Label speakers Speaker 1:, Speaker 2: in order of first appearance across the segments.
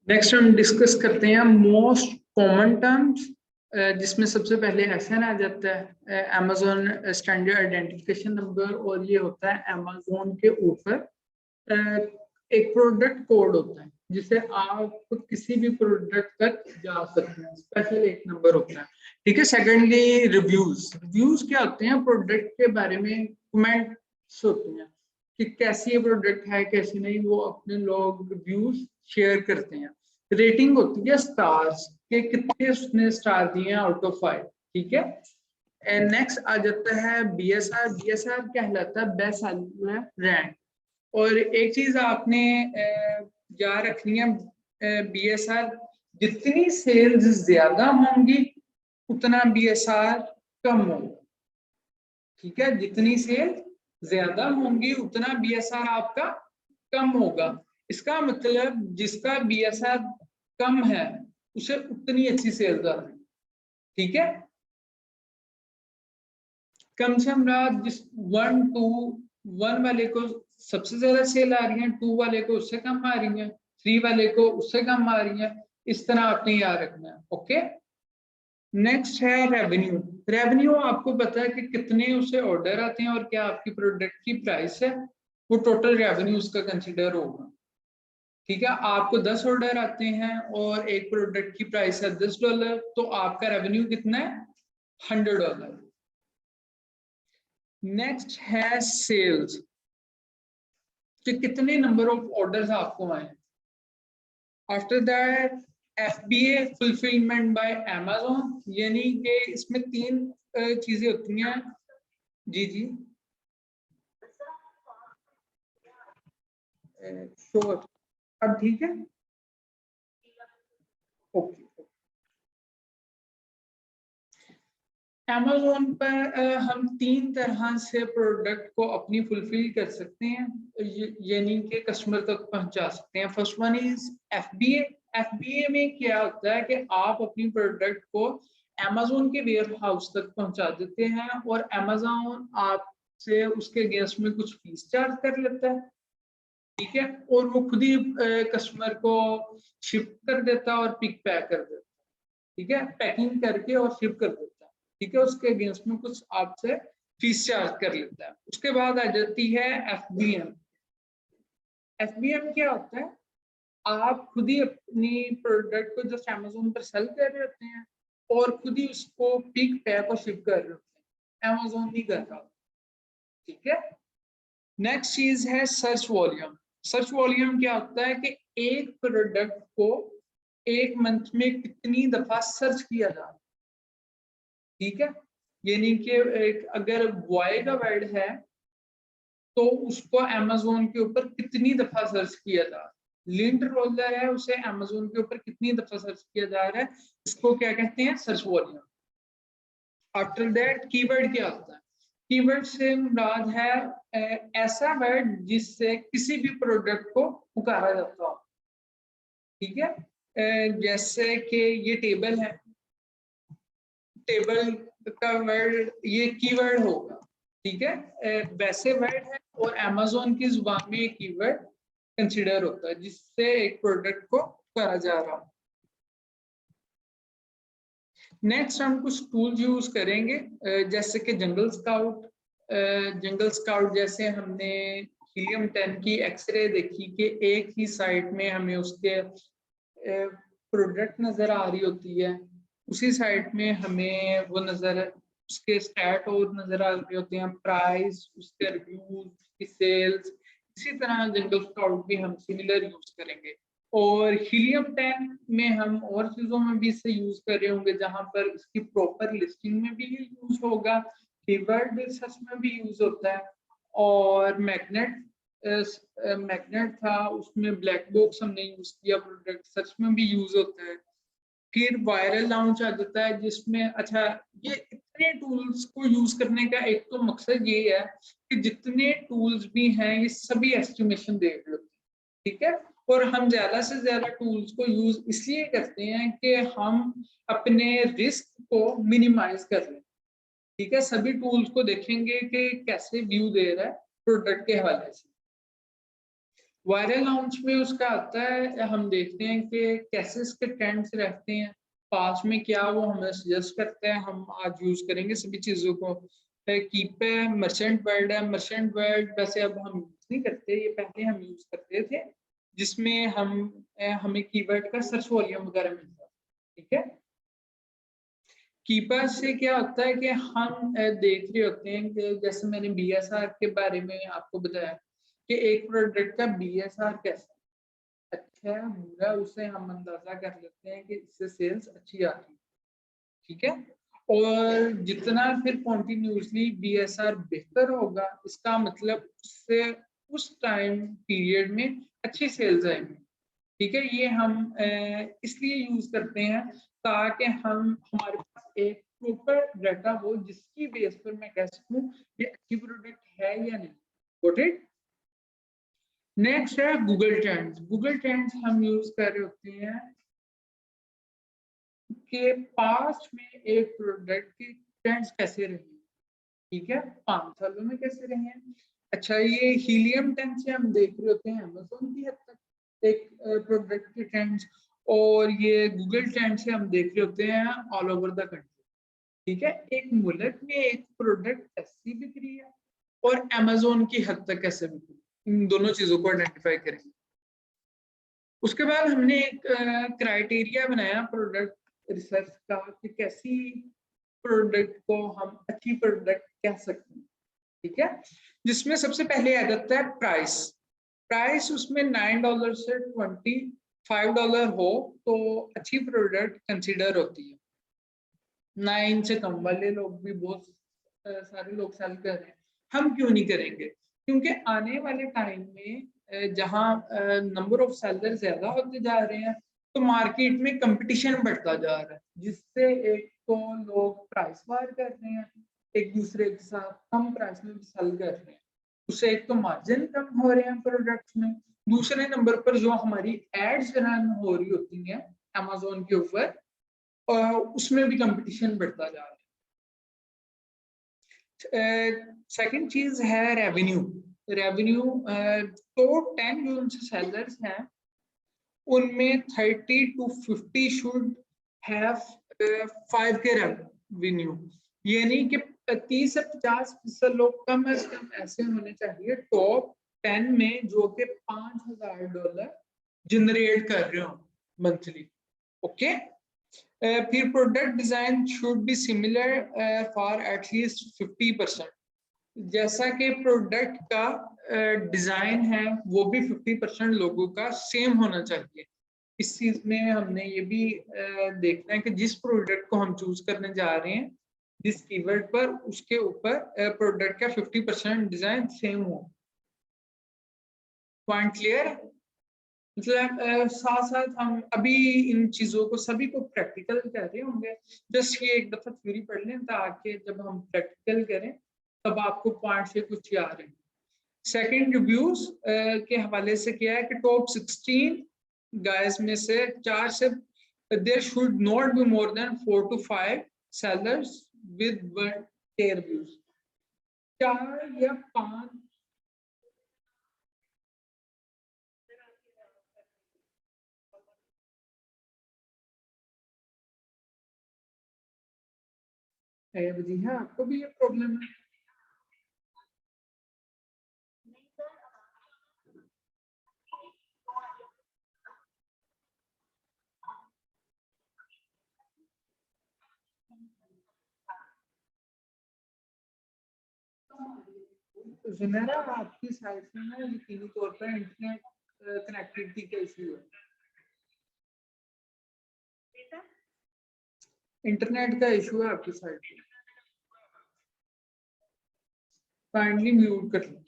Speaker 1: Next हम discuss करते हैं मोस्ट कॉमन टर्म्स, जिसमें सबसे पहले एसएन आ जाता है, अमेजोन स्टैंडर्ड आइडेंटिफिकेशन नंबर, और ये होता है अमेजोन के ऊपर एक प्रोडक्ट कोड होता है जिसे आप किसी भी प्रोडक्ट तक जा सकते हैं, स्पेशल एक नंबर होता है। ठीक है। सेकेंडली रिव्यूज क्या होते हैं? प्रोडक्ट के बारे में कमेंट्स होते हैं कि कैसी ये प्रोडक्ट है कैसी नहीं, वो अपने लोग रिव्यूज शेयर करते हैं। रेटिंग होती है स्टार्स के, कितने उसने स्टार दिए हैं आउट ऑफ 5। ठीक है। एंड नेक्स्ट आ जाता है बीएसआर। बीएसआर कहलाता है बेस्ट सेलर रैंक। और एक चीज आपने याद रखनी है, बीएसआर जितनी सेल्स ज्यादा होंगी उतना बीएसआर कम होगा। ठीक है। जितनी सेल ज्यादा होंगी उतना बीएसआर आपका कम होगा। इसका मतलब जिसका बीएसआर कम है उसे उतनी अच्छी सेल्स आ रही है। ठीक है। कम से कम जिस 1 वाले को सबसे ज्यादा सेल आ रही है, 2 वाले को उससे कम आ रही है, 3 वाले को उससे कम आ रही है। इस तरह आपने याद रखना है। ओके। नेक्स्ट है रेवेन्यू। रेवेन्यू आपको पता है कि कितने उसे ऑर्डर आते हैं और क्या आपकी प्रोडक्ट की प्राइस है, वो टोटल रेवेन्यू उसका कंसिडर होगा। ठीक है। आपको 10 ऑर्डर आते हैं और एक प्रोडक्ट की प्राइस है $10, तो आपका रेवेन्यू कितना है? $100। नेक्स्ट है सेल्स, कि कितने नंबर ऑफ ऑर्डर्स आपको आए। After that FBA fulfilment bye Amazon, यानी कि इसमें 3 चीजें होती हैं। जी जी श्योर। अब ठीक है। ओके। Amazon पर हम 3 तरह से प्रोडक्ट को अपनी फुलफिल कर सकते हैं, यानी कि कस्टमर तक पहुंचा सकते हैं। First one is FBA। FBA में क्या होता है कि आप अपनी प्रोडक्ट को Amazon के वेयर हाउस तक पहुंचा देते हैं और Amazon आपसे उसके अगेंस्ट में कुछ फीस चार्ज कर लेता है। ठीक है। और वो खुद ही कस्टमर को शिप कर देता है और पिक पैक कर देता है। ठीक है। पैकिंग करके और शिप कर देता है। ठीक है। उसके अगेंस्ट में कुछ आपसे फीस चार्ज कर लेता है। उसके बाद आ जाती है FBM। FBM क्या होता है? आप खुद ही अपनी प्रोडक्ट को जस्ट Amazon पर सेल कर रहे होते हैं और खुद ही उसको पिक पैक और शिप कर रहे होते हैं, Amazon नहीं कर रहा। ठीक है। नेक्स्ट चीज है सर्च वॉल्यूम। सर्च वॉल्यूम क्या होता है कि एक प्रोडक्ट को एक मंथ में कितनी दफा सर्च किया जा रहा है। ठीक है। यानी कि अगर बॉय का वर्ड है तो उसको Amazon के ऊपर कितनी दफा सर्च किया जा रहा है। लिंट रोलर है, उसे Amazon के ऊपर कितनी दफा सर्च किया जा रहा है, इसको क्या कहते हैं? Search volume. After that keyword क्या होता है? कीवर्ड से मुराद है ऐसा वर्ड जिससे किसी भी प्रोडक्ट को पुकारा जाता हो। ठीक है। जैसे कि ये टेबल है, टेबल का वर्ड ये कीवर्ड होगा। ठीक है। वैसे वर्ड है और Amazon की जुबान में एक कीवर्ड कंसीडर होता है जिससे एक प्रोडक्ट को करा जा रहा है। नेक्स्ट हम कुछ टूल्स यूज करेंगे, जैसे कि जंगल स्काउट। जंगल स्काउट जैसे हमने हीलियम 10 की एक्सरे देखी कि एक ही साइट में हमें उसके प्रोडक्ट नजर आ रही होती है, उसी साइट में हमें वो नजर उसके स्टैट और नजर आ रहे होते हैं, प्राइस, उसके रिव्यूज, उसकी सेल्स। इसी तरह जंगल स्काउट भी हम सिमिलर यूज करेंगे। और हीलियम 10 में हम और चीजों में भी इसे यूज कर रहे होंगे, जहां पर इसकी प्रॉपर लिस्टिंग में भी यूज होगा, कीवर्ड सर्च में भी यूज होता है। और मैग्नेट था, उसमें ब्लैक बॉक्स हमने यूज किया, प्रोडक्ट सर्च में भी यूज होता है। फिर वायरल लॉन्च आ जाता है जिसमें, अच्छा, ये इतने टूल्स को यूज करने का एक तो मकसद ये है कि जितने टूल्स भी हैं ये सभी एस्टिमेशन दे रहे होते हैं। ठीक है। और हम ज्यादा से ज्यादा टूल्स को यूज इसलिए करते हैं कि हम अपने रिस्क को मिनिमाइज कर लें। ठीक है। सभी टूल्स को देखेंगे कि कैसे व्यू दे रहा है प्रोडक्ट के हवाले से। वायरल लॉन्च में उसका आता है, हम देखते हैं कि कैसे इसके ट्रेंड्स रहते हैं, पास में क्या वो हमें सजेस्ट करते हैं, हम आज यूज करेंगे सभी चीजों को। कीप है, मर्चेंट वर्ल्ड है, मर्चेंट वर्ल्ड वैसे अब हम यूज नहीं करते, ये पहले हम यूज करते थे, जिसमें हमें कीवर्ड का सर्च वॉल्यूम वगैरह मिलता है। ठीक है, कीपर से क्या होता है कि हम देख रहे होते हैं कि जैसे मैंने बीएसआर के बारे में आपको बताया कि एक प्रोडक्ट का बीएसआर कैसा अच्छा है बुरा, उसे हम अंदाजा कर लेते हैं कि इससे सेल्स अच्छी आती है। ठीक है, और जितना फिर कॉन्टिन्यूसली बीएसआर बेहतर होगा, इसका मतलब उससे उस टाइम पीरियड में अच्छी सेल्स आएंगी। ठीक है, ये हम इसलिए यूज करते हैं ताकि हम हमारे पास एक प्रॉपर डाटा हो जिसकी बेस पर मैं कह सकूं ये अच्छी प्रोडक्ट है या नहीं। Got it. नेक्स्ट है गूगल ट्रेंड्स। गूगल ट्रेंड्स हम यूज कर रहे होते हैं कि पास्ट में एक प्रोडक्ट की ट्रेंड्स कैसे रही। ठीक है, 5 सालों में कैसे रहे हैं। अच्छा, ये हीलियम 10 से हम देख रहे होते हैं अमेज़न की हद तक एक प्रोडक्ट के ट्रेंड्स, और ये गूगल ट्रेंड से हम देख रहे होते हैं ऑल ओवर द कंट्री। ठीक है, एक मुल्क में एक प्रोडक्ट कैसी बिक रही है और अमेज़न की हद तक कैसे बिक रही है, इन दोनों चीजों को आइडेंटिफाई करेंगे। उसके बाद हमने एक क्राइटेरिया बनाया प्रोडक्ट रिसर्च का कि कैसी प्रोडक्ट को हम अच्छी प्रोडक्ट कह सकते हैं। ठीक है, जिसमें सबसे पहले आ जाता है प्राइस। प्राइस उसमें $9 से $25 हो तो अच्छी प्रोडक्ट कंसीडर होती है। 9 से कम वाले लोग भी बहुत सारे लोग सेल कर रहे हैं, हम क्यों नहीं करेंगे? क्योंकि आने वाले टाइम में जहाँ नंबर ऑफ सेलर ज्यादा होते जा रहे हैं तो मार्केट में कंपटीशन बढ़ता जा रहा है, जिससे एक तो लोग प्राइस वार कर रहे हैं, एक दूसरे के साथ कम प्राइस में भी सेल कर रहे हैं, उससे एक तो मार्जिन कम हो रहे हैं प्रोडक्ट्स में, दूसरे नंबर पर जो हमारी एड्स रन हो रही होती हैं अमेज़न के ऊपर उसमें भी कंपटीशन बढ़ता जा रहा है। सेकंड चीज है रेवेन्यू। रेवेन्यू टॉप 10 जो उनसे सेलर्स हैं उनमें 30 to 50 should have 5K revenue, यानी कि 30 से 50% लोग कम से कम ऐसे होने चाहिए टॉप 10 में जो कि $5,000 जनरेट कर रहे हो मंथली। ओके, फिर product design should be similar for at least 50%। जैसा कि प्रोडक्ट का डिजाइन है वो भी 50% लोगों का सेम होना चाहिए। इस चीज में हमने ये भी देखना है कि जिस प्रोडक्ट को हम चूज करने जा रहे हैं जिस कीवर्ड पर, उसके ऊपर प्रोडक्ट का 50% डिजाइन सेम हो। Point clear? मतलब साथ साथ हम अभी इन चीजों को सभी को प्रैक्टिकल कर रहे होंगे, जस्ट ये एक दफा थ्योरी पढ़ लें ताकि जब हम प्रैक्टिकल करें तब आपको पॉइंट से कुछ याद रहे। सेकंड रिव्यूज के हवाले से क्या है कि टॉप 16 गाइस में से 4 से there should not be more than 4 to 5 sellers with 1K reviews. 4 या 5 जी हाँ, आपको भी ये प्रॉब्लम है? सुनहरा, आपकी साइड से ना यकीनी तौर पर इंटरनेट कनेक्टिविटी का इशू है। इंटरनेट का इशू है आपकी साइड पे, काइंडली म्यूट कर लो।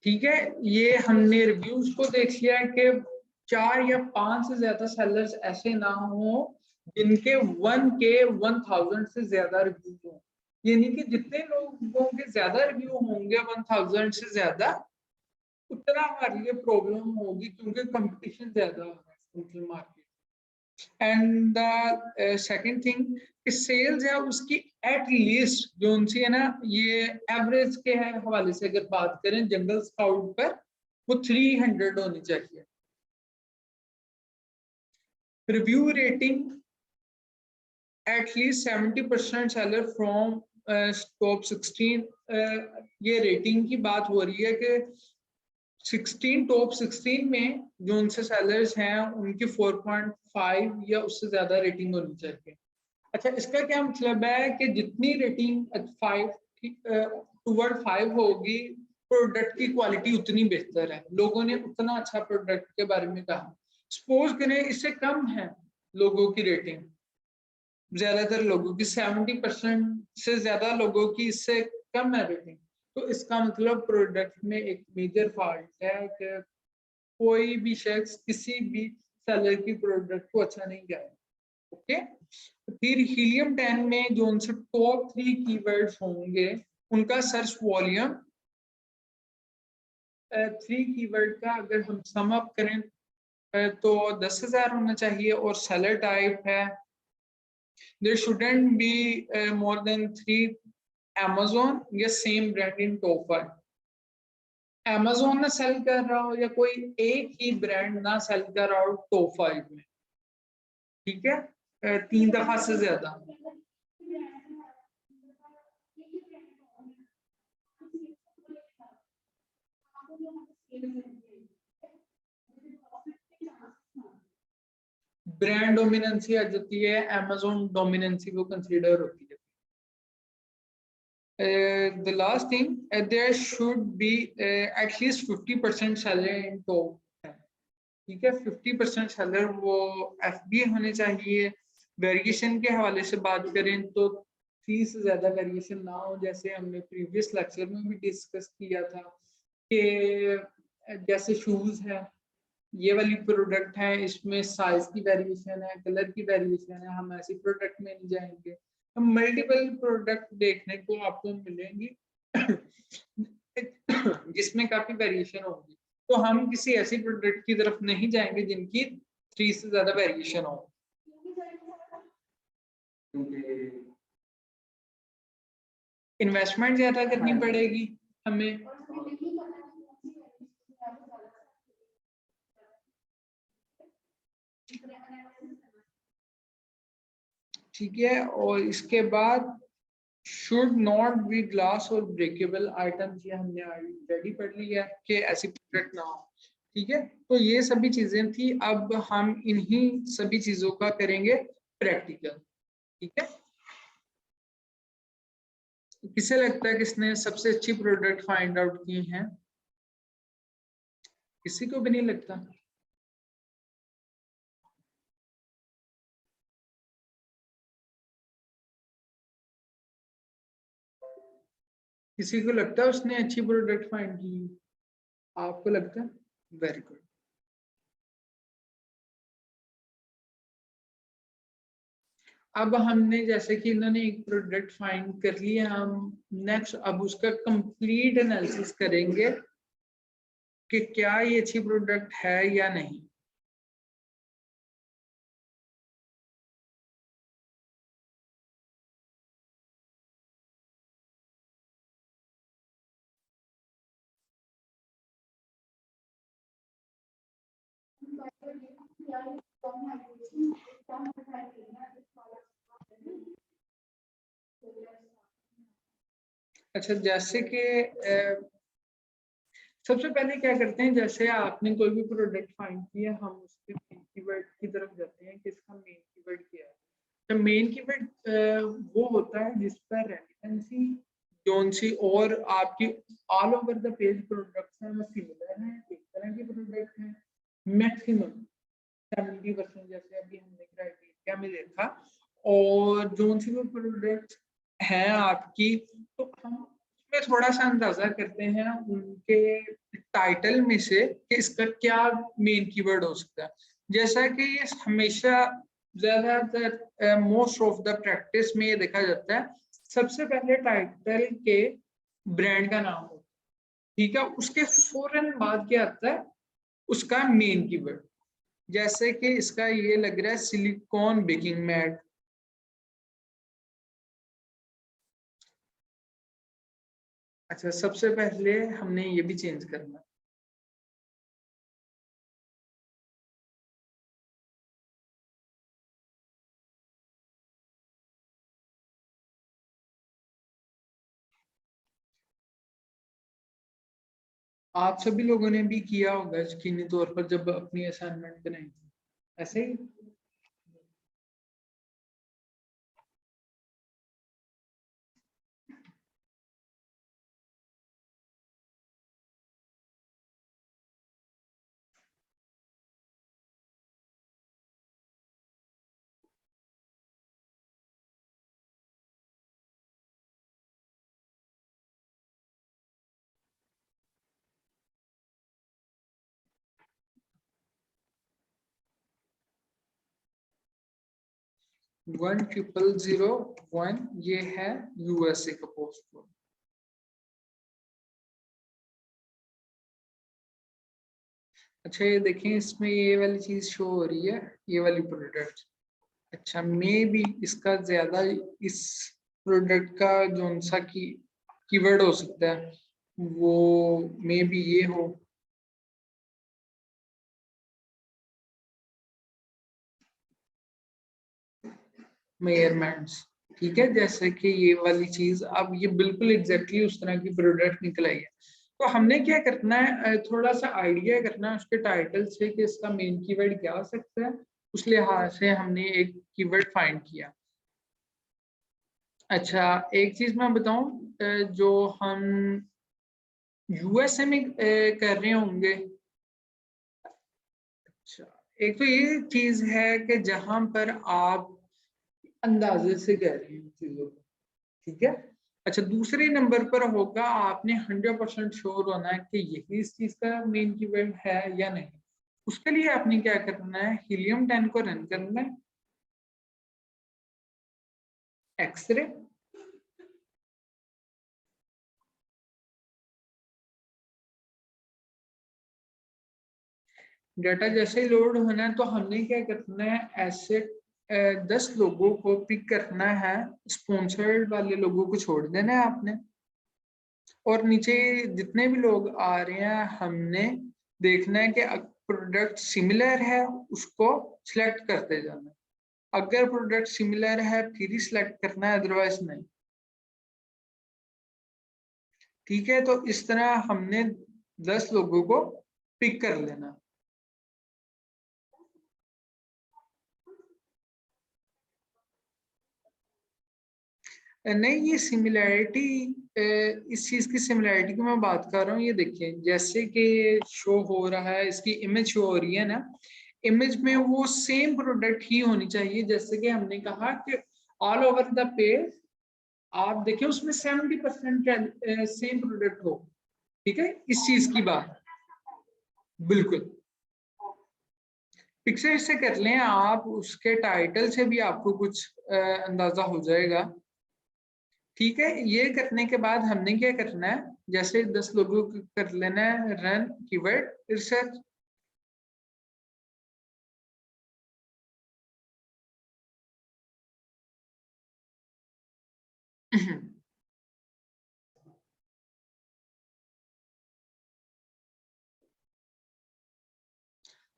Speaker 1: ठीक है, ये हमने रिव्यूज को देख लिया कि 4 या 5 से ज्यादा सेलर्स ऐसे ना हो जिनके 1K 1000 से ज्यादा रिव्यूज हो, यानी कि जितने लोगों के ज्यादा रिव्यू होंगे 1000 से ज्यादा उतना हमारे लिए प्रॉब्लम होगी, क्योंकि कंपटीशन ज्यादा है market. And the second thing sales है उसकी एट लीस्ट जो उनसी है ना, ये एवरेज के हवाले से अगर बात करें जंगल स्काउट पर, वो 300 होनी चाहिए। Review rating at least 70% seller from top 16। ये रेटिंग की बात हो रही है कि 16 टॉप 16 में जो उनसे सेलर्स हैं उनकी 4.5 या उससे ज्यादा रेटिंग होनी चाहिए। अच्छा, इसका क्या मतलब है कि जितनी रेटिंग 5 टूवर्ड 5 होगी, प्रोडक्ट की क्वालिटी उतनी बेहतर है, लोगों ने उतना अच्छा प्रोडक्ट के बारे में कहा। सपोज करें इससे कम है लोगों की रेटिंग, ज्यादातर लोगों की 70% से ज्यादा लोगों की इससे कम है रेटिंग, तो इसका मतलब प्रोडक्ट में एक मेजर फॉल्ट है कि कोई भी शख्स किसी भी सेलर की प्रोडक्ट को अच्छा नहीं करेगा। ओके, फिर हीलियम 10 में जो उनसे टॉप 3 कीवर्ड्स होंगे उनका सर्च वॉल्यूम 3 कीवर्ड का अगर हम सम अप करें तो 10,000 होना चाहिए। और सेलर टाइप है there shouldn't be more than 3 Amazon या सेम ब्रांड इन टॉप 5। Amazon ना सेल कर रहा हो या कोई एक ही ब्रांड ना सेल कर रहा हो टॉप 5 में, ठीक है, 3 दफा से ज्यादा। ब्रांड डोमिनेंसी आ जाती है, Amazon डोमिनेंसी को कंसीडर होती है। The last thing, there should be at least 50% seller in top 10, ठीक है, 50% सेलर वो FBA होने चाहिए। वेरिएशन के हवाले से बात करें तो 3 से ज्यादा वेरिएशन ना हो, जैसे हमने प्रीवियस लेक्चर में भी डिस्कस किया था कि जैसे शूज है, ये वाली प्रोडक्ट है, इसमें साइज की वेरिएशन है, कलर की वेरिएशन है, हम ऐसी प्रोडक्ट में नहीं जाएंगे। हम मल्टीपल प्रोडक्ट देखने को आपको मिलेंगी जिसमें काफी वेरिएशन होगी, तो हम किसी ऐसी प्रोडक्ट की तरफ नहीं जाएंगे जिनकी 3 से ज्यादा वेरिएशन हो। इन्वेस्टमेंट ज्यादा करनी पड़ेगी हमें, ठीक है। और इसके बाद शुड नॉट बी ग्लास और ब्रेकेबल आइटम्स, ये हमने ऑलरेडी पढ़ लिया कि ऐसी प्रोडक्ट ना हो, ठीक है। तो ये सभी चीजें थी, अब हम इन्हीं सभी चीजों का करेंगे प्रैक्टिकल, ठीक है। किसे लगता है किसने सबसे अच्छी प्रोडक्ट फाइंड आउट की है? किसी को भी नहीं लगता? किसी को लगता है उसने अच्छी प्रोडक्ट फाइंड की? आपको लगता है? Very good. अब हमने जैसे कि इन्होंने एक प्रोडक्ट फाइंड कर लिया, हम नेक्स्ट अब उसका कंप्लीट एनालिसिस करेंगे कि क्या ये अच्छी प्रोडक्ट है या नहीं। अच्छा, जैसे कि सबसे पहले क्या करते हैं, जैसे आपने कोई भी प्रोडक्ट फाइंड किया, हम उसके मेन कीवर्ड की तरफ जाते हैं कि इसका मेन कीवर्ड क्या है। तो मेन कीवर्ड वो होता है जिस पर रेलेवेंसी जोन सी और आपकी all over the page products हैं वो सिमिलर हैं, एक तरह की प्रोडक्ट है। मैक्सिमम 70% जैसे अभी हमने क्राइटेरिया में देखा, और जोन सी वो प्रोडक्ट हैं आपकी, तो हम उसमें थोड़ा सा अंदाजा करते हैं उनके टाइटल में से कि इसका क्या मेन कीवर्ड हो सकता है। जैसा कि ये हमेशा ज्यादातर मोस्ट ऑफ द प्रैक्टिस में ये देखा जाता है, सबसे पहले टाइटल के ब्रांड का नाम होता है, ठीक है, उसके फौरन बाद क्या आता है, उसका मेन कीवर्ड। जैसे कि इसका ये लग रहा है सिलिकॉन बेकिंग मैट। अच्छा, सबसे पहले हमने ये भी चेंज करना है। आप सभी लोगों ने भी किया होगा यकीनी तौर पर जब अपनी असाइनमेंट बनाई थी, ऐसे ही। 10001 ये है यूएसए का पोस्ट कोड। अच्छा, ये देखें, इसमें ये वाली चीज शो हो रही है, ये वाली प्रोडक्ट। अच्छा, मे बी इसका ज्यादा इस प्रोडक्ट का जो सा की कीवर्ड हो सकता है वो मे बी ये हो। मेयरमेंट्स, ठीक है, जैसे कि ये वाली चीज, अब ये बिल्कुल एग्जैक्टली उस तरह की प्रोडक्ट निकल आई है। तो हमने क्या करना है, थोड़ा सा आइडिया करना है उसके टाइटल से कि इसका मेन कीवर्ड क्या हो सकता है। उस लिहाज से हमने एक कीवर्ड फाइंड किया। अच्छा, एक चीज मैं बताऊं, जो हम यूएसए में कर रहे होंगे। अच्छा, एक तो ये चीज है कि जहां पर आप अंदाजे से कह रहे हैं चीजों को, ठीक है। अच्छा, दूसरे नंबर पर होगा आपने 100% श्योर होना है कि यही इस चीज का मेन कीवर्ड है या नहीं। उसके लिए आपने क्या करना है, हीलियम 10 को रन करना है, एक्सरे, डाटा जैसे ही लोड होना है तो हमने क्या करना है, ऐसे 10 लोगों को पिक करना है, स्पॉन्सर्ड वाले लोगों को छोड़ देना है आपने। और नीचे जितने भी लोग आ रहे हैं हमने देखना है कि प्रोडक्ट सिमिलर है उसको सिलेक्ट करते जाना है। अगर प्रोडक्ट सिमिलर है फिर ही सिलेक्ट करना है, अदरवाइज नहीं। ठीक है, तो इस तरह हमने 10 लोगों को पिक कर लेना। नहीं, ये सिमिलैरिटी, इस चीज की सिमिलैरिटी की मैं बात कर रहा हूँ। ये देखिए, जैसे कि शो हो रहा है, इसकी इमेज शो हो रही है ना, इमेज में वो सेम प्रोडक्ट ही होनी चाहिए। जैसे कि हमने कहा कि ऑल ओवर द पेज आप देखिए उसमें 70% सेम प्रोडक्ट हो। ठीक है, इस चीज की बात, बिल्कुल। पिक्चर से कर लें आप, उसके टाइटल से भी आपको कुछ अंदाजा हो जाएगा। ठीक है, ये करने के बाद हमने क्या करना है, जैसे 10 लोगों को कर लेना है रन कीवर्ड रिसर्च।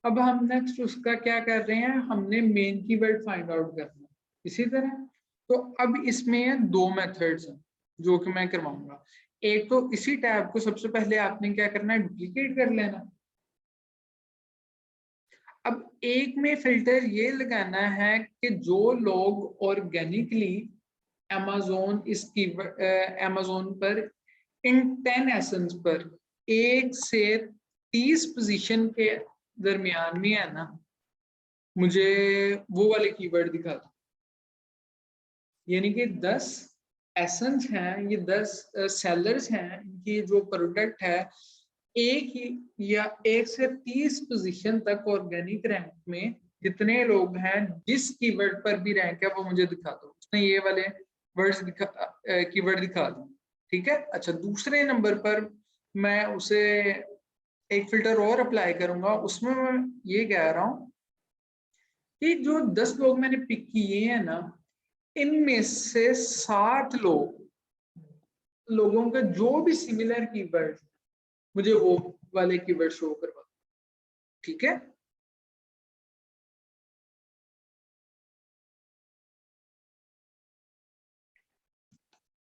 Speaker 1: अब हम नेक्स्ट उसका क्या कर रहे हैं, हमने मेन कीवर्ड फाइंड आउट करना है इसी तरह। तो अब इसमें दो मेथड्स हैं जो कि मैं करवाऊंगा। एक तो इसी टैब को सबसे पहले आपने क्या करना है, डुप्लीकेट कर लेना। अब एक में फिल्टर ये लगाना है कि जो लोग ऑर्गेनिकली amazon इसकी amazon पर इन 10 एसेंस पर 1 से 30 पोजीशन के दरमियान में है ना, मुझे वो वाले कीवर्ड दिखा दो। यानी कि 10 एसेंस हैं, ये 10 सेलर्स हैं, इनकी जो प्रोडक्ट है एक ही या 1 से 30 पोजीशन तक ऑर्गेनिक रैंक में जितने लोग हैं, जिस कीवर्ड पर भी रैंक है वो मुझे दिखा दो। उसने ये वाले वर्ड्स दिखा, कीवर्ड दिखा दो। ठीक है। अच्छा, दूसरे नंबर पर मैं उसे एक फिल्टर और अप्लाई करूंगा, उसमें मैं ये कह रहा हूँ कि जो 10 लोग मैंने पिक किए हैं ना, इनमें से 7 लोगों का जो भी सिमिलर कीवर्ड, मुझे वो वाले कीवर्ड शो करवा। ठीक है,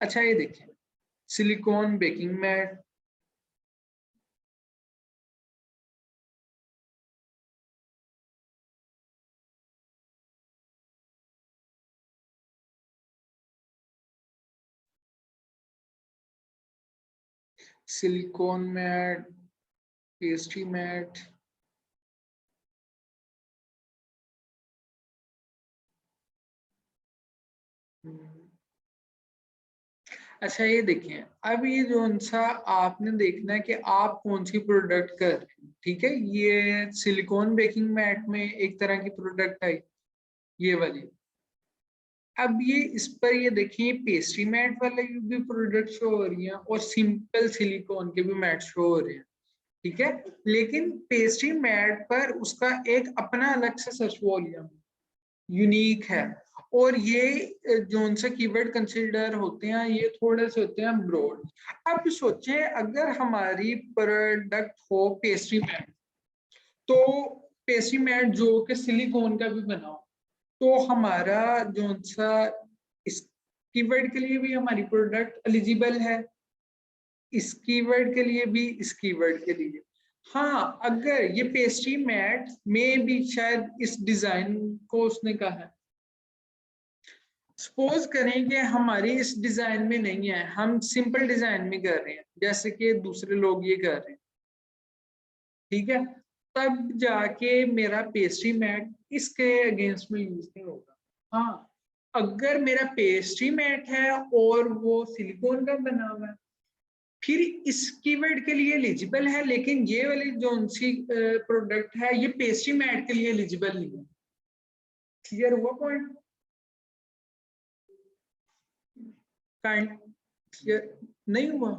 Speaker 1: अच्छा ये देखिए, silicone baking mat, silicone mat, pastry mat, अच्छा ये देखिए, अब ये जो सा आपने देखना है कि आप कौन सी प्रोडक्ट कर रहे हैं। ठीक है, ये सिलिकॉन बेकिंग मैट में एक तरह की प्रोडक्ट आई, ये वाली। अब ये इस पर ये देखिए, पेस्ट्री मैट वाले भी प्रोडक्ट शो हो रही हैं और सिंपल सिलिकॉन के भी मैट शो हो रहे हैं। ठीक है, लेकिन पेस्ट्री मैट पर उसका एक अपना अलग से सर्च वॉल्यूम यूनिक है, और ये जो उनसे कीवर्ड कंसीडर होते हैं, ये थोड़े से होते हैं ब्रॉड। अब सोचे अगर हमारी प्रोडक्ट हो पेस्ट्री मैट, तो पेस्ट्री मैट जो कि सिलिकॉन का भी बना हो, तो हमारा जो सा इस कीवर्ड के लिए भी हमारी प्रोडक्ट एलिजिबल है, इस कीवर्ड के लिए भी, इस कीवर्ड के लिए। हाँ, अगर ये पेस्ट्री मैट में भी शायद इस डिजाइन को उसने कहा है, सपोज करें कि हमारी इस डिजाइन में नहीं है, हम सिंपल डिजाइन में कर रहे हैं जैसे कि दूसरे लोग ये कर रहे हैं। ठीक है, तब जाके मेरा पेस्ट्री मैट इसके अगेंस्ट में यूज नहीं होगा। हाँ, अगर मेरा पेस्ट्री मैट है और वो सिलिकॉन का बना हुआ है, फिर इस कीवर्ड के लिए एलिजिबल है, लेकिन ये वाली जो सी प्रोडक्ट है ये पेस्ट्री मैट के लिए एलिजिबल नहीं है। क्लियर हुआ पॉइंट? क्लियर नहीं हुआ?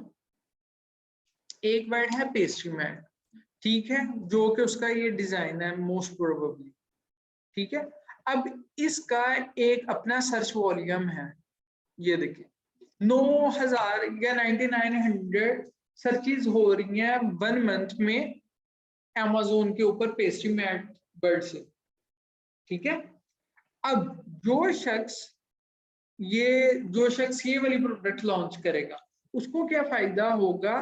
Speaker 1: एक वर्ड है पेस्ट्री मैट, ठीक है, जो कि उसका ये डिजाइन है मोस्ट प्रोबेबली। ठीक है, अब इसका एक अपना सर्च वॉल्यूम है, ये देखिए 9000 या 9900 सर्चेज हो रही हैं 1 मंथ में Amazon के ऊपर पेस्ट्री मैट वर्ड से। ठीक है, अब जो शख्स ये वाली प्रोडक्ट लॉन्च करेगा, उसको क्या फायदा होगा?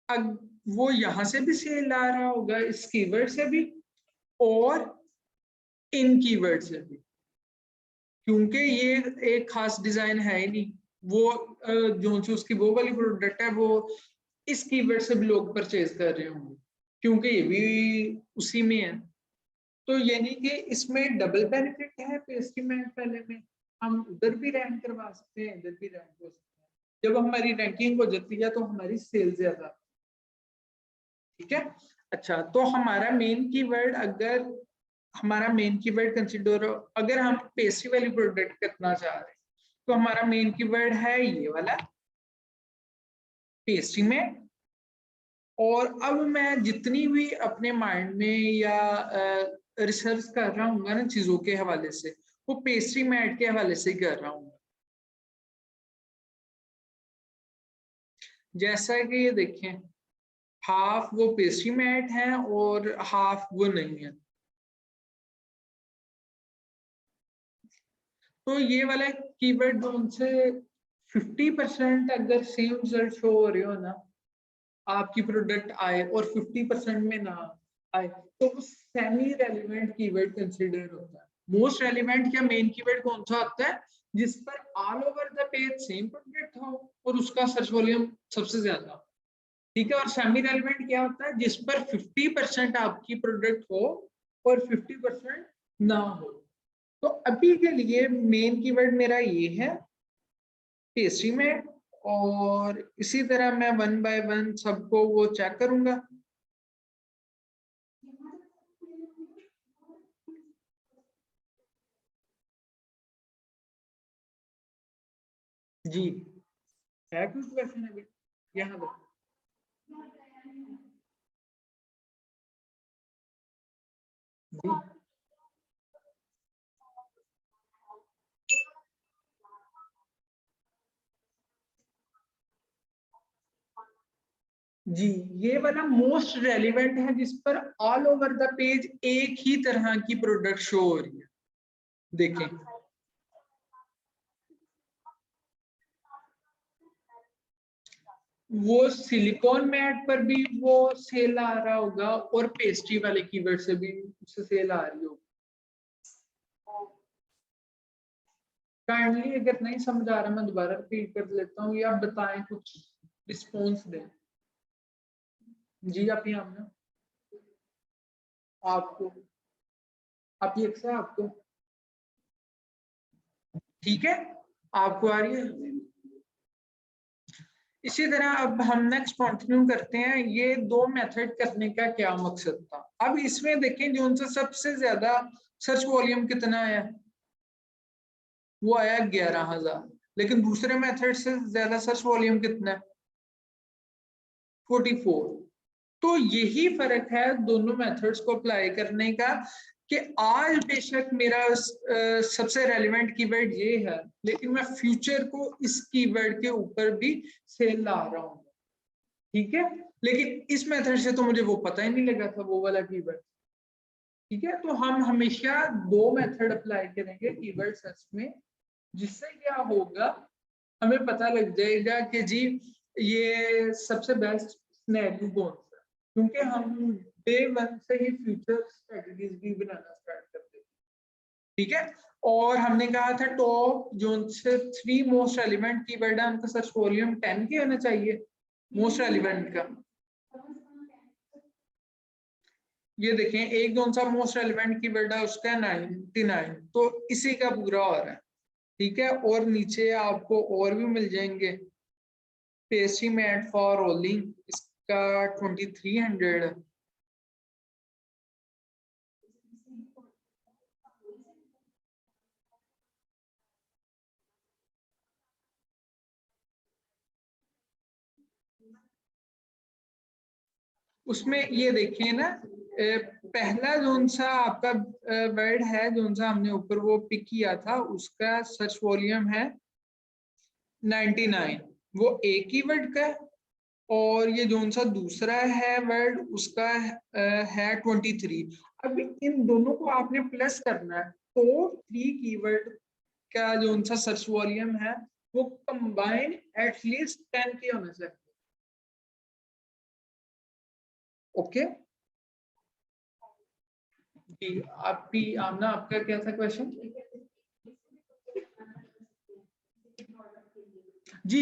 Speaker 1: अब वो यहां से भी सेल ला रहा होगा, इस कीवर्ड से भी और इन कीवर्ड से भी, क्योंकि ये एक खास डिजाइन है ही नहीं। वो जो सी उसकी वो वाली प्रोडक्ट है, वो इस कीवर्ड से भी लोग परचेज कर रहे होंगे, क्योंकि ये भी उसी में है। तो यानी कि इसमें डबल बेनिफिट है पेस्ट्री मैट वाले में, हम उधर भी रैंक करवा सकते हैं, इधर भी रैंक हो सकते हैं। जब हमारी रैंकिंग हो जाती है तो हमारी सेल ज्यादा। ठीक है, अच्छा तो हमारा मेन कीवर्ड, अगर हमारा मेन कीवर्ड कंसीडर, अगर हम पेस्ट्री वाली प्रोडक्ट करना चाह रहे हैं, तो हमारा मेन कीवर्ड है ये वाला पेस्ट्री में। और अब मैं जितनी भी अपने माइंड में या रिसर्च कर रहा हूँ ना चीजों के हवाले से, वो पेस्ट्री मैट के हवाले से ही कर रहा हूँ। जैसा कि ये देखें, हाफ वो पेस्ट्री मैट है और हाफ वो नहीं है। तो ये वाला कीवर्ड जो उनसे 50% अगर सेम रिजल्ट शो हो रहे हो ना, आपकी प्रोडक्ट आए और 50% में ना आए, तो वो सेमी रेलिवेंट कीवर्ड कंसीडर होता है। मोस्ट रेलिवेंट या मेन कीवर्ड कौन सा होता है? जिस पर all over the page same product हो और उसका सर्च वॉल्यूम सबसे ज्यादा हो। ठीक है, और सेमी रेलिवेंट क्या होता है? जिस पर 50% आपकी प्रोडक्ट हो और 50% ना हो। तो अभी के लिए मेन कीवर्ड मेरा ये है पेस्ट्री में, और इसी तरह मैं 1 बाय 1 सबको वो चेक करूंगा। जी, है कुछ क्वेश्चन अभी यहाँ पर? जी जी, ये वाला मोस्ट रेलिवेंट है जिस पर ऑल ओवर द पेज एक ही तरह की प्रोडक्ट शो हो रही है। देखें, वो सिलिकॉन मैट पर भी वो सेल आ रहा होगा और पेस्ट्री वाले कीवर्ड से भी उससे सेल आ रही होगी। काइंडली अगर नहीं समझ आ रहा मैं दोबारा रिपीट कर लेता हूँ या बताएं, कुछ रिस्पॉन्स दें। जी आप यहाँ ना आपको आप ये है आपको ठीक है, आपको आ रही है। इसी तरह अब हम नेक्स्ट कंटिन्यू करते हैं। ये दो मेथड करने का क्या मकसद था। अब इसमें देखें जो उनसे सबसे ज्यादा सर्च वॉल्यूम कितना है, वो आया 11,000। लेकिन दूसरे मेथड से ज्यादा सर्च वॉल्यूम कितना है, 44। तो यही फर्क है दोनों मेथड्स को अप्लाई करने का कि आज बेशक मेरा सबसे रेलेवेंट कीवर्ड ये है, लेकिन मैं फ्यूचर को इस कीवर्ड के ऊपर भी सेल ला रहा हूँ। ठीक है, लेकिन इस मेथड से तो मुझे वो पता ही नहीं लगा था, वो वाला कीवर्ड। ठीक है, तो हम हमेशा दो मेथड अप्लाई करेंगे कीवर्ड सर्च में, जिससे क्या होगा, हमें पता लग जाएगा कि जी ये सबसे बेस्ट सिनेरियो कौन सा है, क्योंकि हम डे वन से ही फ्यूचर स्ट्रेटजीज भी बनाना स्टार्ट कर देते हैं। ठीक है, और हमने कहा था टॉप जो से 3 मोस्ट रेलिवेंट कीवर्ड है उनका सर्च वॉल्यूम 10 के होना चाहिए मोस्ट रेलिवेंट का। ये देखें एक जो सा मोस्ट रेलिवेंट कीवर्ड है उसका 99, तो इसी का पूरा हो रहा है। ठीक है, और नीचे आपको और भी मिल जाएंगे। पेस्ट्री मैट फॉर रोलिंग इसका 2300 है। उसमें ये देखिए ना, पहला जोन सा आपका वर्ड है जोन सा हमने ऊपर वो पिक किया था, उसका सर्च वॉल्यूम है 99, वो एक ही वर्ड का है। और ये जोन सा दूसरा है वर्ड उसका है 23। अब इन दोनों को आपने प्लस करना है, तो 3 कीवर्ड का जोन सा सर्च वॉल्यूम है वो कंबाइन एटलीस्ट 10 के होना चाहिए। ओके जी, आपकी आमना आपका क्या था क्वेश्चन। जी,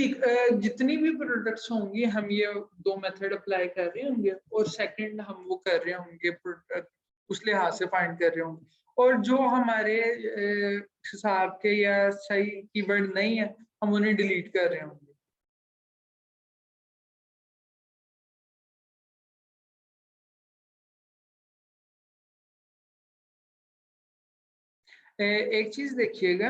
Speaker 1: जितनी भी प्रोडक्ट्स होंगी हम ये दो मेथड अप्लाई कर रहे होंगे, और सेकंड हम वो कर रहे होंगे प्रोडक्ट उस लिहाज से फाइंड कर रहे होंगे, और जो हमारे हिसाब के या सही कीवर्ड नहीं है हम उन्हें डिलीट कर रहे होंगे। एक चीज देखिएगा,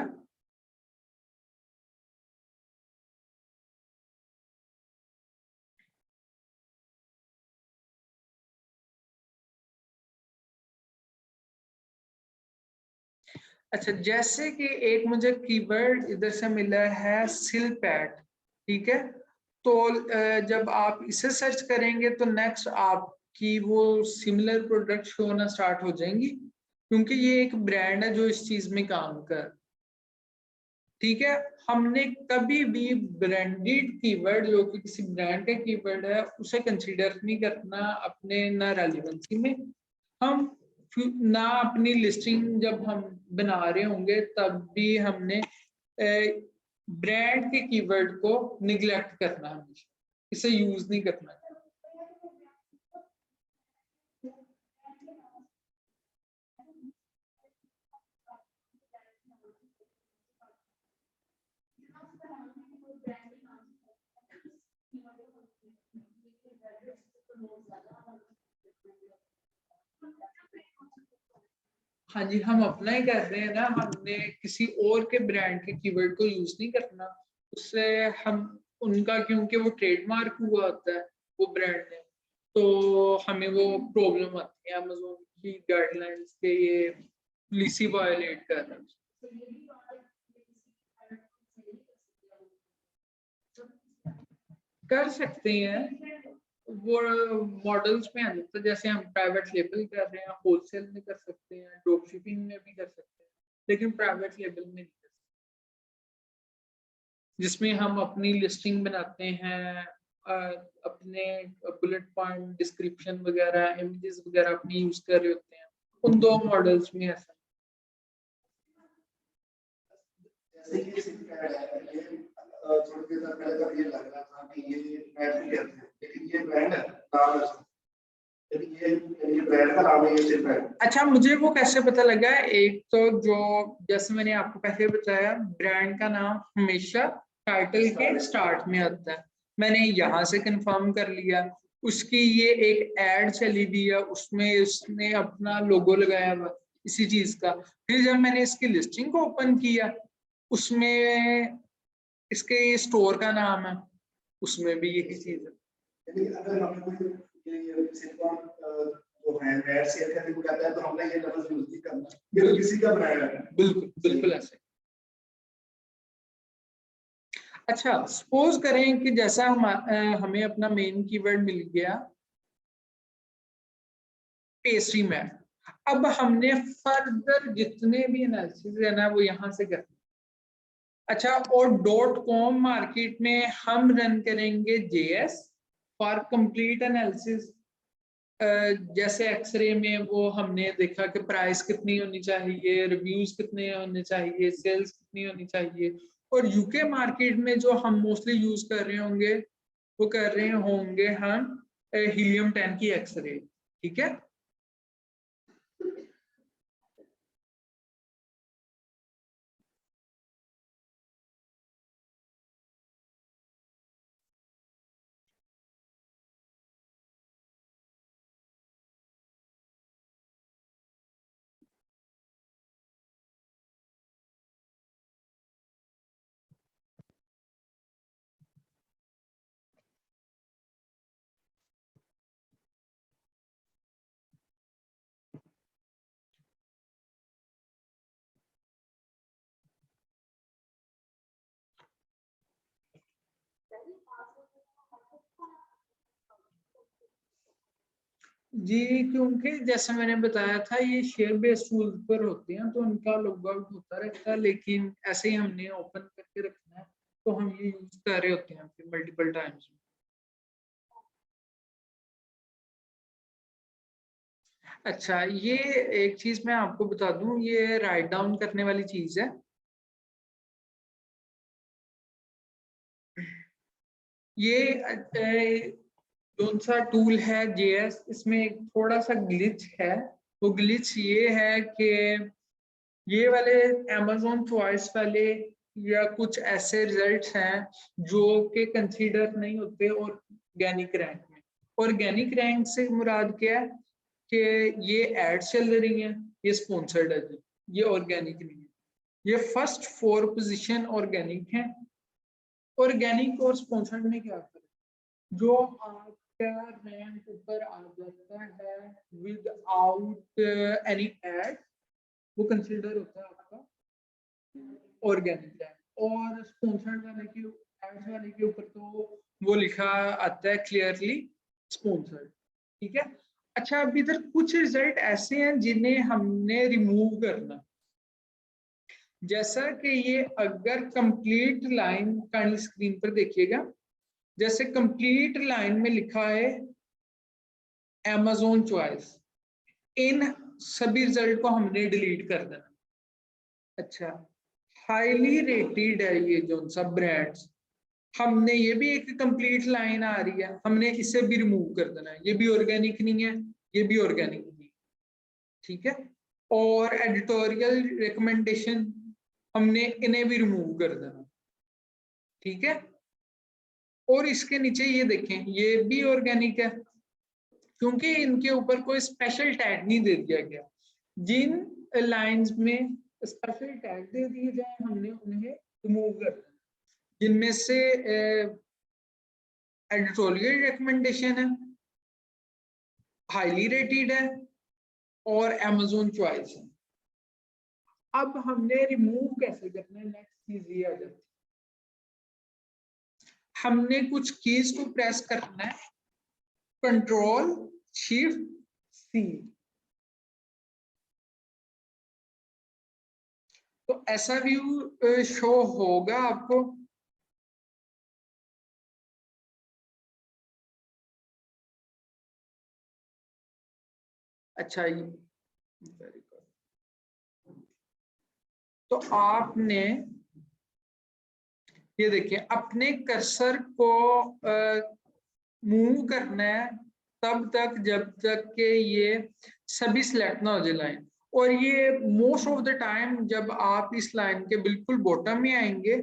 Speaker 1: अच्छा जैसे कि एक मुझे कीवर्ड इधर से मिला है सिल पैड। ठीक है, तो जब आप इसे सर्च करेंगे तो नेक्स्ट आपकी वो सिमिलर प्रोडक्ट शो होना स्टार्ट हो जाएंगी, क्योंकि ये एक ब्रांड है जो इस चीज में काम कर। ठीक है, हमने कभी भी ब्रांडेड कीवर्ड जो कि किसी ब्रांड का कीवर्ड है उसे कंसीडर नहीं करना अपने ना रेलिवेंसी में। हम ना अपनी लिस्टिंग जब हम बना रहे होंगे तब भी हमने ब्रांड के कीवर्ड को निग्लेक्ट करना, हमेशा इसे यूज नहीं करना। हाँ जी, हम अपना ही कर रहे हैं ना, हमने किसी और के ब्रांड के कीवर्ड को यूज नहीं करना। उससे हम उनका, क्योंकि वो ट्रेडमार्क हुआ होता है वो ब्रांड ने, तो हमें वो प्रॉब्लम आती है। अमेज़न की गाइडलाइंस के ये पॉलिसी वायलेट कर रहा है। कर सकते हैं, वो मॉडल्स में आ जाता है, जैसे हम प्राइवेट लेबल कर रहे हैं, होलसेल में कर सकते हैं, ड्रॉप शिपिंग में भी कर सकते हैं, लेकिन प्राइवेट लेबल में नहीं कर सकते, जिसमें हम अपनी लिस्टिंग बनाते हैं, अपने बुलेट पॉइंट, डिस्क्रिप्शन वगैरह, इमेजेस वगैरह अपनी यूज कर रहे होते हैं। उन दो मॉडल्स में ऐसा
Speaker 2: थोड़ी देर पहले तक ये लग रहा था कि ये ब्रांड नहीं कहते हैं, लेकिन ये ब्रांड है, नाम है, ये ब्रांड का नाम है, ये सिर्फ ब्रांड।
Speaker 1: अच्छा, मुझे वो कैसे पता लगा? एक तो जो जैसे मैंने आपको पहले बताया, ब्रांड का नाम हमेशा टाइटल के स्टार्ट में आता है, मैंने यहाँ से कंफर्म कर लिया। उसकी ये एक एड चली हुई है, उसमें उसने अपना लोगो लगाया हुआ इसी चीज का। फिर जब मैंने इसकी लिस्टिंग को ओपन किया, उसमें इसके स्टोर का नाम है, उसमें भी यही चीज है।
Speaker 2: अगर हमें ये सिलिकॉन जो है ब्रांड शेयर करने को कहता है, तो हमने ये लफ्ज यूज नहीं करना, ये तो किसी का ब्रांड है।
Speaker 1: बिल्कुल बिल्कुल ऐसे। अच्छा, सपोज करें कि जैसा हमें अपना मेन कीवर्ड मिल गया पेस्ट्री मैट, अब हमने फर्दर जितने भी एनालिसिस है ना वो यहाँ से करना। अच्छा, और .com मार्केट में हम रन करेंगे JS फॉर कंप्लीट एनालिसिस। जैसे एक्सरे में वो हमने देखा कि प्राइस कितनी होनी चाहिए, रिव्यूज कितने होने चाहिए, सेल्स कितनी होनी चाहिए। और यूके मार्केट में जो हम मोस्टली यूज कर रहे होंगे, वो कर रहे होंगे हम हीलियम 10 की एक्सरे। ठीक है, जी, क्योंकि जैसे मैंने बताया था ये शेयर बेस्ड टूल्स पर होते हैं तो उनका लॉग आउट होता रहता है, लेकिन ऐसे ही हमने ओपन करके रखना है तो हम ये यूज कर रहे होते हैं फिर मल्टीपल टाइम्स। अच्छा, ये एक चीज मैं आपको बता दूं, ये राइट डाउन करने वाली चीज है। ये कौन सा टूल है JS, इसमें एक थोड़ा सा ग्लिच है। वो ग्लिच ये है कि ये वाले Amazon चॉइस वाले या कुछ ऐसे रिजल्ट्स हैं जो कि कंसीडर नहीं होते ऑर्गेनिक रैंक में। ऑर्गेनिक रैंक से मुराद क्या है कि ये एड चल रही है, ये स्पॉन्सर्ड है जी, ये ऑर्गेनिक नहीं है। ये फर्स्ट 4 पोजीशन ऑर्गेनिक है। ऑर्गेनिक और स्पॉन्सर्ड में क्या फर्क है? जो आपका रैंक ऊपर आ जाता है विदाउट एनी एड, वो कंसीडर होता है आपका ऑर्गेनिक है। और स्पॉन्सर्ड वाले के एड्स वाले के ऊपर तो वो लिखा आता है क्लियरली स्पॉन्सर्ड। ठीक है। अच्छा, अब इधर कुछ रिजल्ट ऐसे हैं जिन्हें हमने रिमूव करना, जैसा कि ये अगर कंप्लीट लाइन काइंडली स्क्रीन पर देखिएगा, जैसे कंप्लीट लाइन में लिखा है Amazon चॉइस, इन सभी रिजल्ट को हमने डिलीट कर देना। अच्छा, हाईली रेटेड है ये जो सब ब्रांड्स, हमने ये भी एक कंप्लीट लाइन आ रही है, हमने इसे भी रिमूव कर देना है। ये भी ऑर्गेनिक नहीं है, ये भी ऑर्गेनिक नहीं है। ठीक है। और एडिटोरियल रिकमेंडेशन, हमने इन्हें भी रिमूव कर देना। ठीक है। और इसके नीचे ये देखें, ये भी ऑर्गेनिक है क्योंकि इनके ऊपर कोई स्पेशल टैग नहीं दे दिया गया। जिन लाइंस में स्पेशल टैग दे दिए जाए हमने उन्हें रिमूव कर दिया, जिनमें से एडिटोरियल रिकमेंडेशन है, हाईली रेटेड है और Amazon चॉइस है। अब हमने रिमूव कैसे करना है, नेक्स्ट चीज ये आ जाती है। हमने कुछ कीज को प्रेस करना है कंट्रोल शिफ्ट सी। तो ऐसा व्यू शो होगा आपको। अच्छा, वेरी गुड। तो आपने ये देखिए अपने कर्सर को मूव करना है तब तक जब तक के ये सभी सिलेक्ट ना हो जाए लाइन। और ये मोस्ट ऑफ द टाइम जब आप इस लाइन के बिल्कुल बॉटम में आएंगे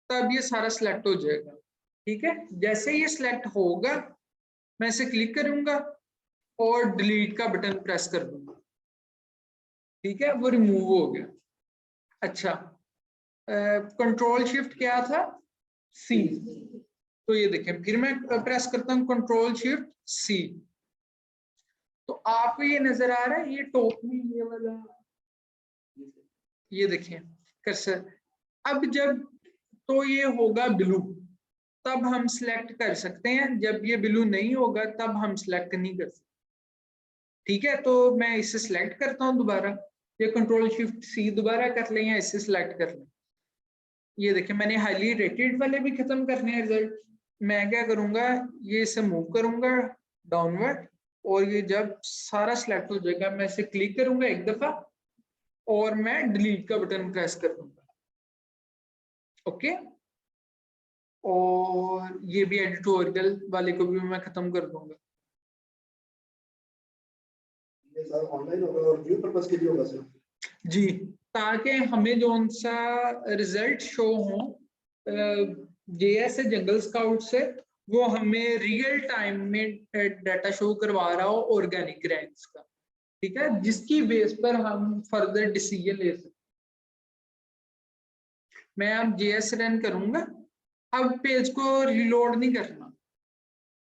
Speaker 1: तब ये सारा सिलेक्ट हो जाएगा। ठीक है, जैसे ये सिलेक्ट होगा मैं इसे क्लिक करूंगा और डिलीट का बटन प्रेस कर दूंगा। ठीक है, वो रिमूव हो गया। अच्छा, कंट्रोल शिफ्ट क्या था, सी। तो ये देखें, फिर मैं प्रेस करता हूँ कंट्रोल शिफ्ट सी। तो आपको ये नजर आ रहा है, ये टॉप में ये वाला, ये देखें कर्सर। अब जब तो ये होगा ब्लू तब हम सिलेक्ट कर सकते हैं, जब ये ब्लू नहीं होगा तब हम सिलेक्ट नहीं कर सकते। ठीक है, तो मैं इसे सिलेक्ट करता हूँ दोबारा, ये कंट्रोल शिफ्ट सी दोबारा कर लें या इसे सिलेक्ट कर लें। ये देखिए मैंने हाईली रेटेड वाले भी खत्म करने हैं रिजल्ट। मैं क्या करूंगा, ये इसे मूव करूंगा डाउनवर्ड और ये जब सारा सिलेक्ट हो जाएगा मैं इसे क्लिक करूंगा एक दफा और मैं डिलीट का बटन प्रेस कर दूंगा। ओके, और ये भी एडिटोरियल वाले को भी मैं खत्म कर दूंगा।
Speaker 2: ये सर ऑनलाइन होगा और व्यू पर्पस के लिए होगा सर
Speaker 1: जी, ताकि हमें जो सा रिजल्ट शो हो जेएस से जंगल स्काउट से, वो हमें रियल टाइम में डाटा शो करवा रहा हो ऑर्गेनिक रैंक्स का। ठीक है, जिसकी बेस पर हम फर्दर डिसीजन ले सकते। मैं अब जेएस रन करूंगा, अब पेज को रिलोड नहीं करना।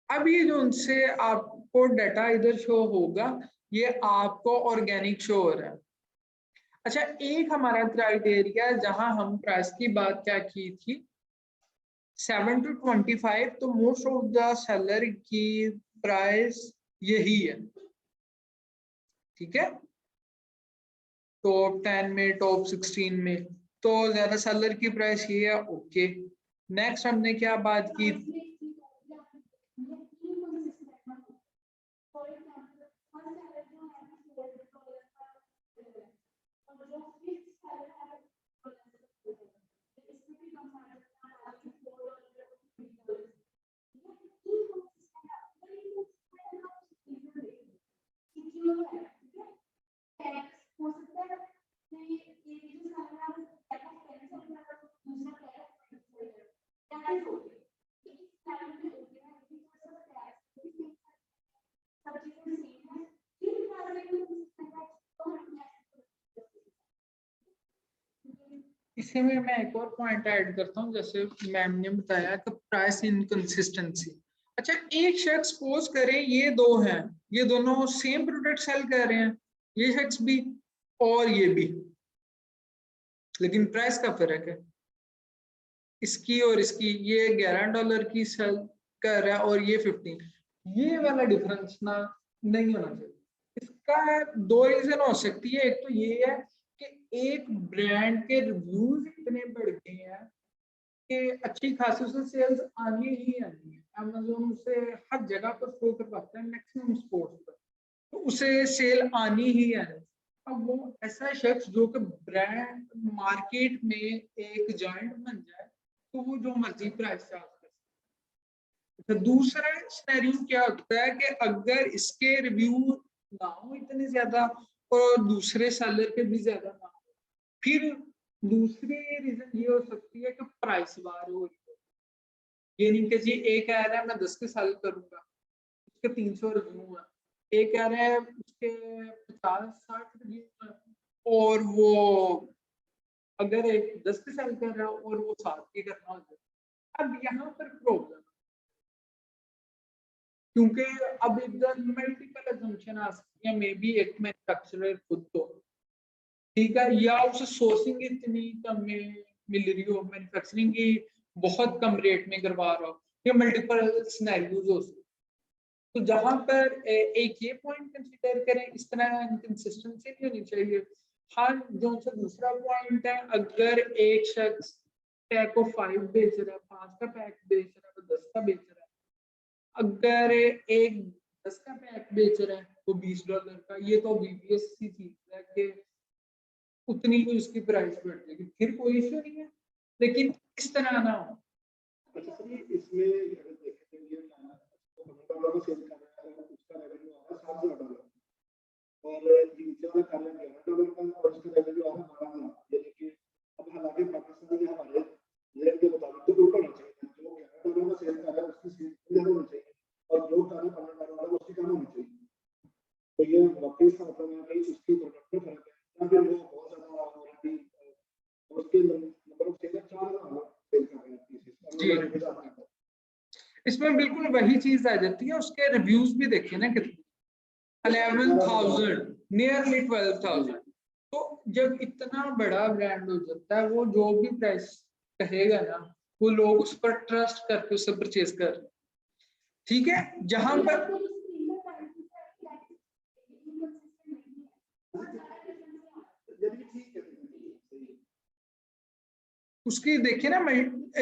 Speaker 1: अब ये जो उनसे आपको डाटा इधर शो होगा, ये आपको ऑर्गेनिक शो हो रहा है। अच्छा, एक हमारा क्राइटेरिया जहां हम प्राइस की बात क्या की थी, 7 to 25, तो मोस्ट ऑफ द सेलर की प्राइस यही है। ठीक है, टॉप 10 में, टॉप 16 में, तो ज्यादा सेलर की प्राइस ये है। ओके, नेक्स्ट हमने क्या बात की, इसी में मैं एक और पॉइंट ऐड करता हूँ, जैसे मैम ने बताया कि प्राइस इनकंसिस्टेंसी। अच्छा, एक शख्स सपोज करें ये दो हैं, ये दोनों सेम प्रोडक्ट सेल कर रहे हैं, ये शख्स भी और ये भी, लेकिन प्राइस का फर्क है इसकी और इसकी। ये $11 की सेल कर रहा है और ये 15। ये वाला डिफरेंस ना नहीं होना चाहिए। इसका दो रीजन हो सकती है। एक तो ये है कि एक ब्रांड के रिव्यूज इतने बढ़ गए हैं कि अच्छी खासी उसे सेल्स आनी ही आनी है। अमेज़न से हर जगह पर शो करवाता है, मैक्सिमम स्पोर्ट्स पर, तो उसे सेल आनी ही आनी। अब वो ऐसा शख्स जो कि ब्रांड मार्केट में एक जॉइंट बन जाए तो वो जो मर्जी प्राइस चार्ज कर सकता है। तो दूसरा सिनेरियो क्या होता है कि अगर इसके रिव्यू ना हो इतने ज्यादा और दूसरे सेलर के भी ज्यादा ना हो, फिर दूसरी रीजन ये हो सकती है कि प्राइस वार हो रही है। ये नहीं कि जी एक कह रहा है मैं 10 के सेल करूंगा, उसके 300 रिव्यू है, एक कह रहा है उसके 50-60 रिव्यू है, और वो अगर एक 10 के सेल कर रहा है और वो 7 के करना हो। अब यहाँ पर प्रॉब्लम, क्योंकि अब इधर मल्टीपल असम्पशन आ सकती है। मे बी एक मैन्युफैक्चरर खुद तो ठीक है, या उसे सोर्सिंग इतनी कम में मिल रही हो, मैन्युफैक्चरिंग की बहुत कम रेट में करवा रहा हो, ये मल्टीपल सिनेरियोज हो सकते हैं। तो जहां पर एक ये पॉइंट कंसीडर करें, इस तरह इनकंसिस्टेंसी नहीं होनी चाहिए। हाँ, जो सा दूसरा पॉइंट है, अगर एक शख्स पैक को 5 बेच रहा है, 5 का पैक बेच रहा है, 10 का बेच रहा है, अगर एक 10 का पैक बेच रहा है वो $20 का, ये तो obvious सी चीज है कि उतनी ही उसकी प्राइस बढ़ जाएगी, फिर कोई इश्यू नहीं है, लेकिन इस तरह ना हो।
Speaker 2: अच्छा सर, इसमें अगर देखें तो ये $100 को सेल कर रहा है, उसका रेवेन्यू आ रहा है $7,000 और नीचे वाला कर रहा है $11 का और उसका रेवेन्यू आ रहा है $12,000, यानी कि अब हालांकि पाकिस्तान के हमारे रेट के मुताबिक तो उल्टा होना चाहिए, जो $11 का सेल कर रहा है उसकी सेल ज़्यादा होनी चाहिए और जो कर रहा है $15 वाला उसकी कम होनी चाहिए। तो ये वाकई इसका मतलब है कि उसकी प्रोडक्ट में फर्क है, या फिर वो बहुत ज्यादा ऑलरेडी उसके नंबर ऑफ सेल 4,000 सेल कर रहे हैं पीसेस।
Speaker 1: इसमें बिल्कुल वही चीज आ जाती है, उसके रिव्यूज भी देखिए ना कितने, 11,000, नियरली 12,000। तो जब इतना बड़ा ब्रांड हो जाता है, वो जो भी प्राइस कहेगा ना, वो लोग उस पर ट्रस्ट करके उससे परचेज कर रहे हैं। ठीक है, जहां पर उसकी देखिए ना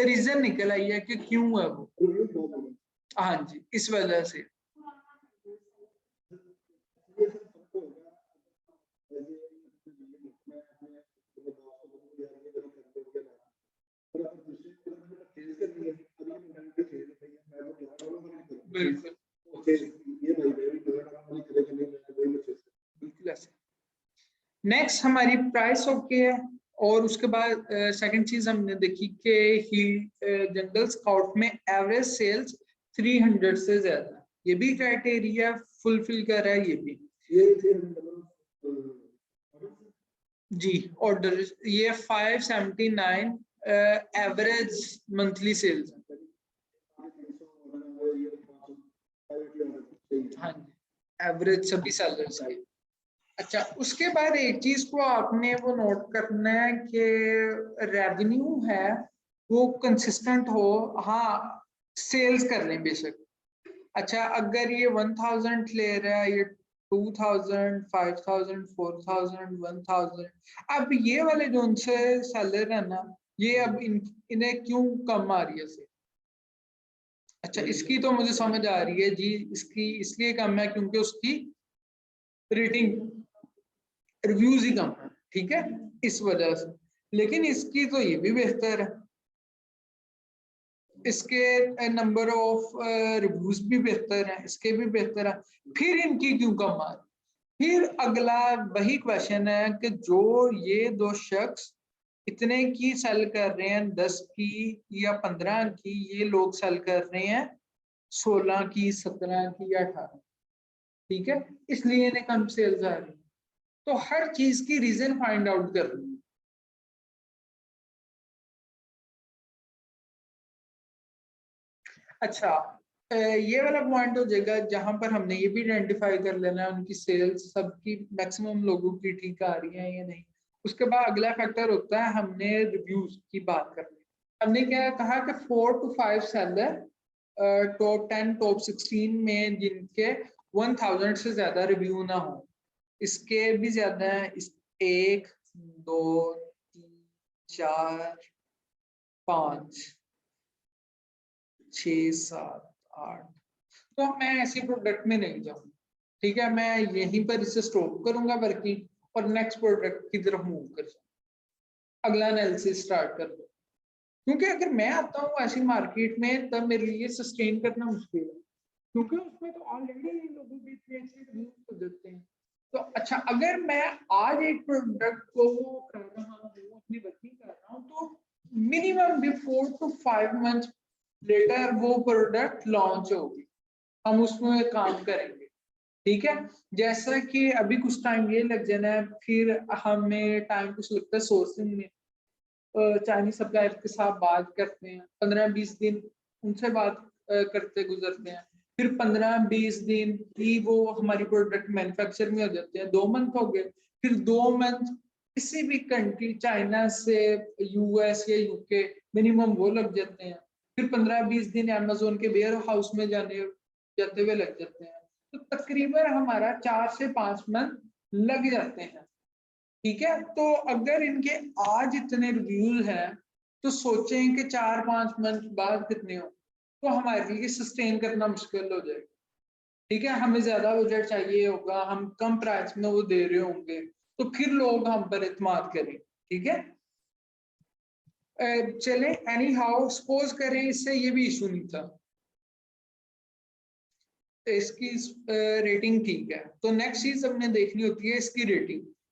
Speaker 1: रीजन निकल आई है कि क्यों है वो। हाँ जी, इस वजह से। बिल्कुल ऐसे। नेक्स्ट हमारी प्राइस ओके है, और उसके बाद सेकंड चीज हमने देखी कि जंगल स्काउट में एवरेज सेल्स 300 से ज्यादा, ये भी क्राइटेरिया फुलफिल कर रहा है। ये भी जी ऑर्डर, ये 579 एवरेज मंथली सेल्स। हाँ जी, एवरेज सभी सेलर्स की। अच्छा, उसके बाद एक चीज को आपने वो नोट करना है कि रेवेन्यू है वो कंसिस्टेंट हो। हाँ, सेल्स कर लें बेशक। अच्छा, अगर ये 1,000 ले रहा है, ये 2,000, 5,000, 4,000, 1,000, अब ये वाले जो उनसे सेलर है ना, ये अब इन्हें क्यों कम आ रही है सेल? अच्छा, इसकी तो मुझे समझ आ रही है जी, इसकी इसलिए कम है क्योंकि उसकी रेटिंग, रिव्यूज ही कम है। ठीक है, इस वजह से। लेकिन इसकी तो ये भी बेहतर है, इसके नंबर ऑफ रिव्यूज भी बेहतर है, इसके भी बेहतर है, फिर इनकी क्यों कम आ रही? फिर अगला वही क्वेश्चन है कि जो ये दो शख्स इतने की सेल कर रहे हैं, 10 की या 15 की, ये लोग सेल कर रहे हैं 16 की, 17 की या 18। ठीक है, इसलिए इन्हें कम सेल्स आ रही है। तो हर चीज की रीजन फाइंड आउट करनी है। अच्छा, ये वाला पॉइंट हो जाएगा जहां पर हमने ये भी आइडेंटिफाई कर लेना है उनकी सेल्स सबकी मैक्सिमम लोगों की ठीक आ रही है या नहीं। उसके बाद अगला फैक्टर होता है, हमने रिव्यूज की बात करनी। हमने क्या कहा कि 4 to 5 सेलर टॉप 10 टॉप 16 में जिनके 1,000 से ज्यादा रिव्यू ना हो, इसके भी ज्यादा है। इस 1 2 3 4 5 6 7 8, तो मैं ऐसे प्रोडक्ट में नहीं जाऊंगा। ठीक है, मैं यहीं पर इसे स्टॉप करूंगा वर्किंग, और नेक्स्ट प्रोडक्ट की तरफ मूव कर जाऊंगा, अगला एनालिसिस स्टार्ट कर दो। क्योंकि अगर मैं आता हूँ ऐसी मार्केट में, तब मेरे लिए सस्टेन करना मुश्किल है, क्योंकि उसमें तो ऑलरेडी लोगों के इतने अच्छे रिव्यूज हो जाते हैं। तो अच्छा, अगर मैं आज एक प्रोडक्ट को कर रहा हूँ, अपनी वर्किंग कर रहा हूँ, तो मिनिमम भी 4 to 5 मंथ लेटर वो प्रोडक्ट लॉन्च होगी, हम उसमें काम करेंगे। ठीक है, जैसा कि अभी कुछ टाइम ये लग जाना है, फिर हमें टाइम कुछ लगता है सोर्सिंग में, चाइनीज सप्लायर के साथ बात करते हैं, 15-20 दिन उनसे बात करते गुजरते हैं, फिर 15-20 दिन ही वो हमारी प्रोडक्ट मैन्युफैक्चर में हो जाते हैं, 2 मंथ हो गए, फिर 2 मंथ किसी भी कंट्री, चाइना से US या UK, मिनिमम वो लग जाते हैं, फिर 15-20 दिन अमेज़न के वेयर हाउस में जाने जाते हुए लग जाते हैं, तो तकरीबन हमारा 4 से 5 मंथ लग जाते हैं। ठीक है, तो अगर इनके आज इतने रिव्यूज हैं तो सोचें कि 4-5 मंथ बाद कितने हो, तो हमारे लिए सस्टेन करना मुश्किल हो जाएगा। ठीक है, हमें ज्यादा बजट चाहिए होगा, हम कम प्राइस में वो दे रहे होंगे, तो फिर लोग हम पर इत्मीनान करें। ठीक है, चलें, एनी हाउ सपोज करें इससे ये भी इशू नहीं था, इसकी रेटिंग ठीक है, तो नेक्स्ट चीज हमने देखनी होती है इसकी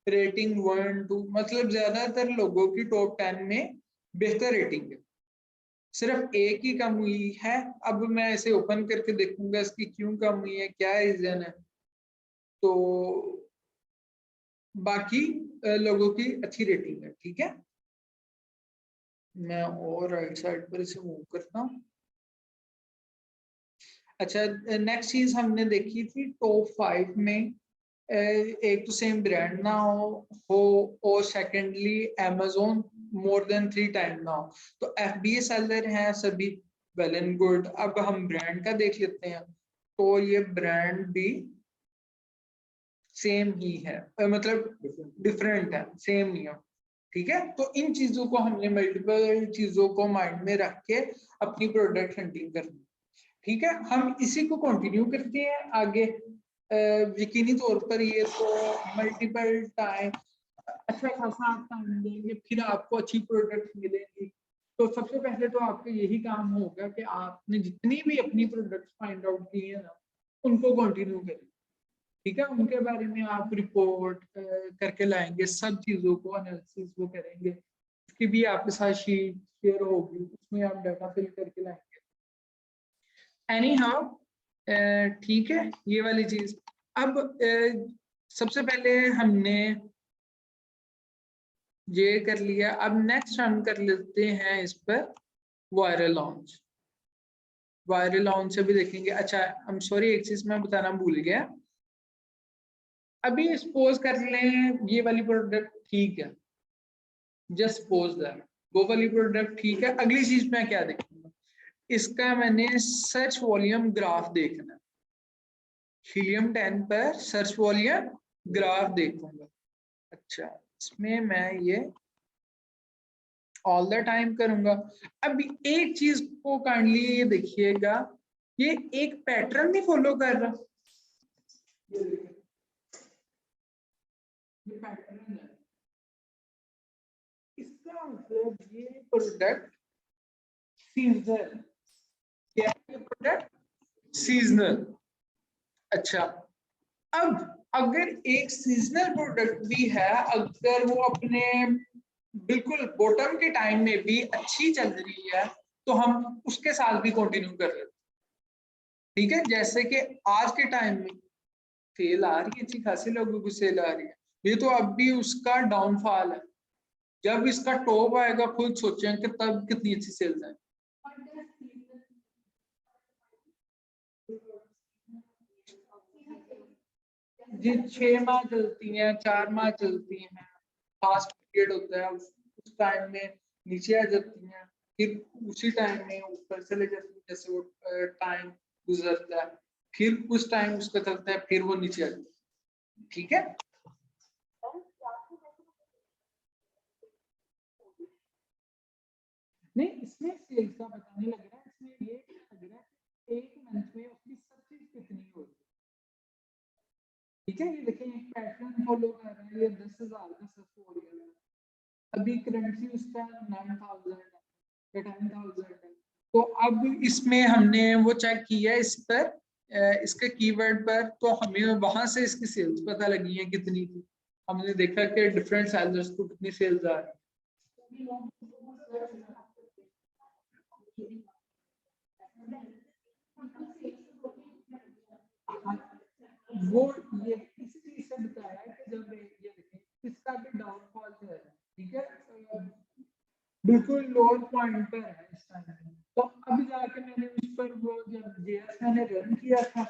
Speaker 1: रेटिंग 1 2, मतलब ज्यादातर लोगों की टॉप 10 में बेहतर रेटिंग है, सिर्फ एक ही कम हुई है। अब मैं इसे ओपन करके देखूंगा इसकी क्यों कम हुई है, क्या रीजन है, तो बाकी लोगों की अच्छी रेटिंग है। ठीक है, मैं और राइट साइड पर इसे मूव करता हूँ। अच्छा, नेक्स्ट चीज हमने देखी थी टॉप 5 में एक तो सेम ब्रांड ना हो और secondly Amazon more than 3 time ना हो, तो FBA सेलर हैं सभी, वेल एंड गुड। अब हम ब्रांड का देख लेते हैं, तो ये ब्रांड भी सेम ही है, मतलब डिफरेंट है, सेम नहीं है। ठीक है, तो इन चीजों को हमने मल्टीपल चीजों को माइंड में रख के अपनी प्रोडक्ट हंटिंग करनी। ठीक है, हम इसी को कंटिन्यू करते हैं आगे। यकीनी तौर पर ये तो मल्टीपल टाइम अच्छा खासा आप टाइम देंगे, फिर आपको अच्छी प्रोडक्ट मिलेंगी। तो सबसे पहले तो आपका यही काम होगा कि आपने जितनी भी अपनी प्रोडक्ट्स फाइंड आउट की है ना, उनको कंटिन्यू करें। ठीक है, उनके बारे में आप रिपोर्ट करके लाएंगे, सब चीजों को एनालिसिस वो करेंगे, उसकी भी आपके साथ शीट शेयर होगी, उसमें आप डाटा फिल करके लाएंगे। एनी हाउ, ठीक है, ये वाली चीज। अब सबसे पहले हमने ये कर लिया, अब नेक्स्ट हम कर लेते हैं इस पर वायरल लॉन्च। वायरल लॉन्च से भी देखेंगे। अच्छा, आई एम सॉरी, एक चीज मैं बताना भूल गया। अभी सपोज कर लें ये वाली प्रोडक्ट ठीक है, जस्ट सपोज दैट वो वाली प्रोडक्ट ठीक है। अगली चीज मैं क्या देखूंगा, इसका मैंने सर्च वॉल्यूम ग्राफ देखना है। हीलियम 10 पर सर्च वॉल्यूम ग्राफ देखूंगा। अच्छा, इसमें मैं ये ऑल द टाइम करूंगा। अब एक चीज को काइंडली ये देखिएगा, ये एक पैटर्न नहीं फॉलो कर रहा, ये पैटर्न है, इसका मतलब ये प्रोडक्ट सीजनल, क्या ये प्रोडक्ट सीजनल। अच्छा, अब अगर एक सीजनल प्रोडक्ट भी है, अगर वो अपने बिल्कुल बॉटम के टाइम में भी अच्छी चल रही है, तो हम उसके साथ भी कंटिन्यू कर रहे हैं। ठीक है, जैसे कि आज के टाइम में सेल आ रही है, अच्छी खासी लोगों को सेल आ रही है, ये तो अब भी उसका डाउनफॉल है। जब इसका टॉप आएगा खुद सोचें कि तब कितनी अच्छी सेल्स है। जी, 6 माह चलती हैं, 4 माह चलती हैं, फास्ट पीरियड होता है, उस टाइम में नीचे आ जाती हैं, फिर उसी टाइम में ऊपर चले जाती है, जैसे वो टाइम गुजरता है, फिर कुछ टाइम उसका चलता है, फिर वो नीचे आ जाती है। ठीक है, नहीं इसमें सेल्स का बताने लग रहा है, इसमें ये लग रहा है एक मंथ में उसकी सर्विस कितनी होगी। ठीक है, ये देखिए एक पैटर्न फॉलो कर रहा है, ये 10,000 का सर्च हो गया है, अभी करेंटली उसका 9,000 है, 10,000 है। तो अब इसमें हमने वो चेक किया इस पर इसके कीवर्ड पर, तो हमें वहां से इसकी सेल्स पता लगी है कितनी थी। हमने देखा कि डिफरेंट सेलर्स को कितनी सेल्स आ रही है। वो ये इसी चीज से बताया कि जब ये देखें इसका भी डाउनफॉल है, ठीक है, बिल्कुल लोअर पॉइंट पर है इस टाइम। तो अब जाके मैंने उस पर वो जब जेएस मैंने रन किया था,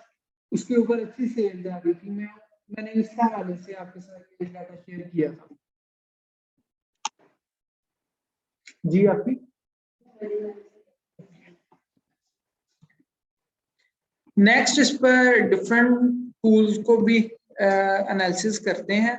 Speaker 1: उसके ऊपर अच्छी सेल आ रही थी, मैंने इस हवाले से आपके साथ ये डाटा शेयर किया था। जी आपकी नेक्स्ट इस पर डिफरेंट टूल्स को भी एनालिसिस करते हैं।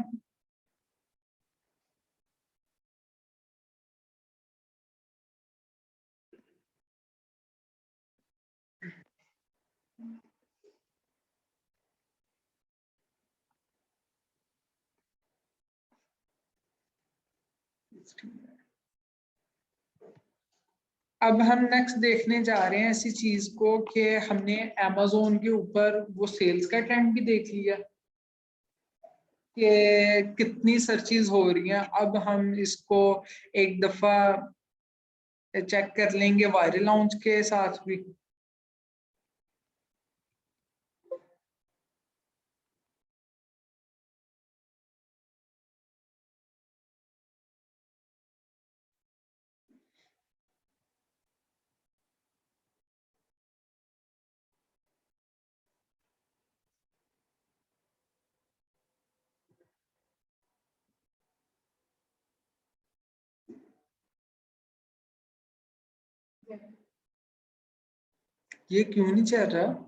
Speaker 1: अब हम नेक्स्ट देखने जा रहे हैं ऐसी चीज को कि हमने Amazon के ऊपर वो सेल्स का ट्रेंड भी देख लिया कि कितनी सर्चेज हो रही हैं। अब हम इसको एक दफा चेक कर लेंगे वायरल लॉन्च के साथ भी। ये क्यों नहीं चल रहा?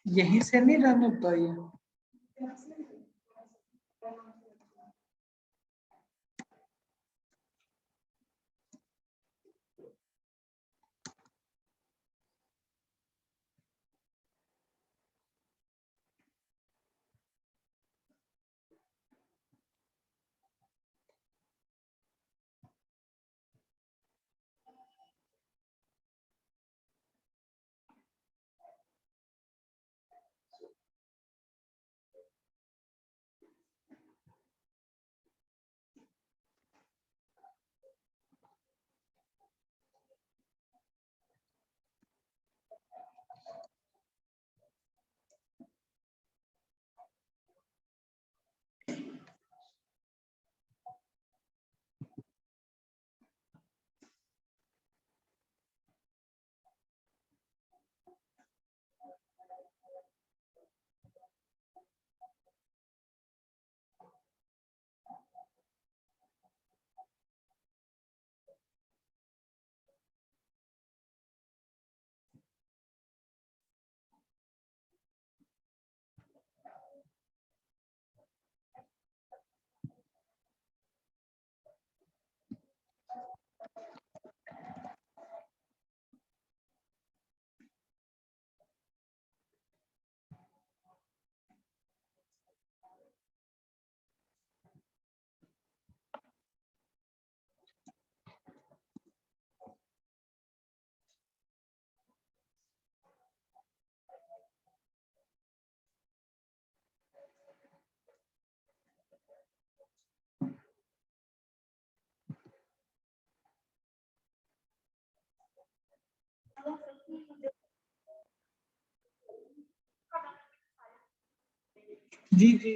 Speaker 1: यहीं से नहीं रन होता ये। जी जी,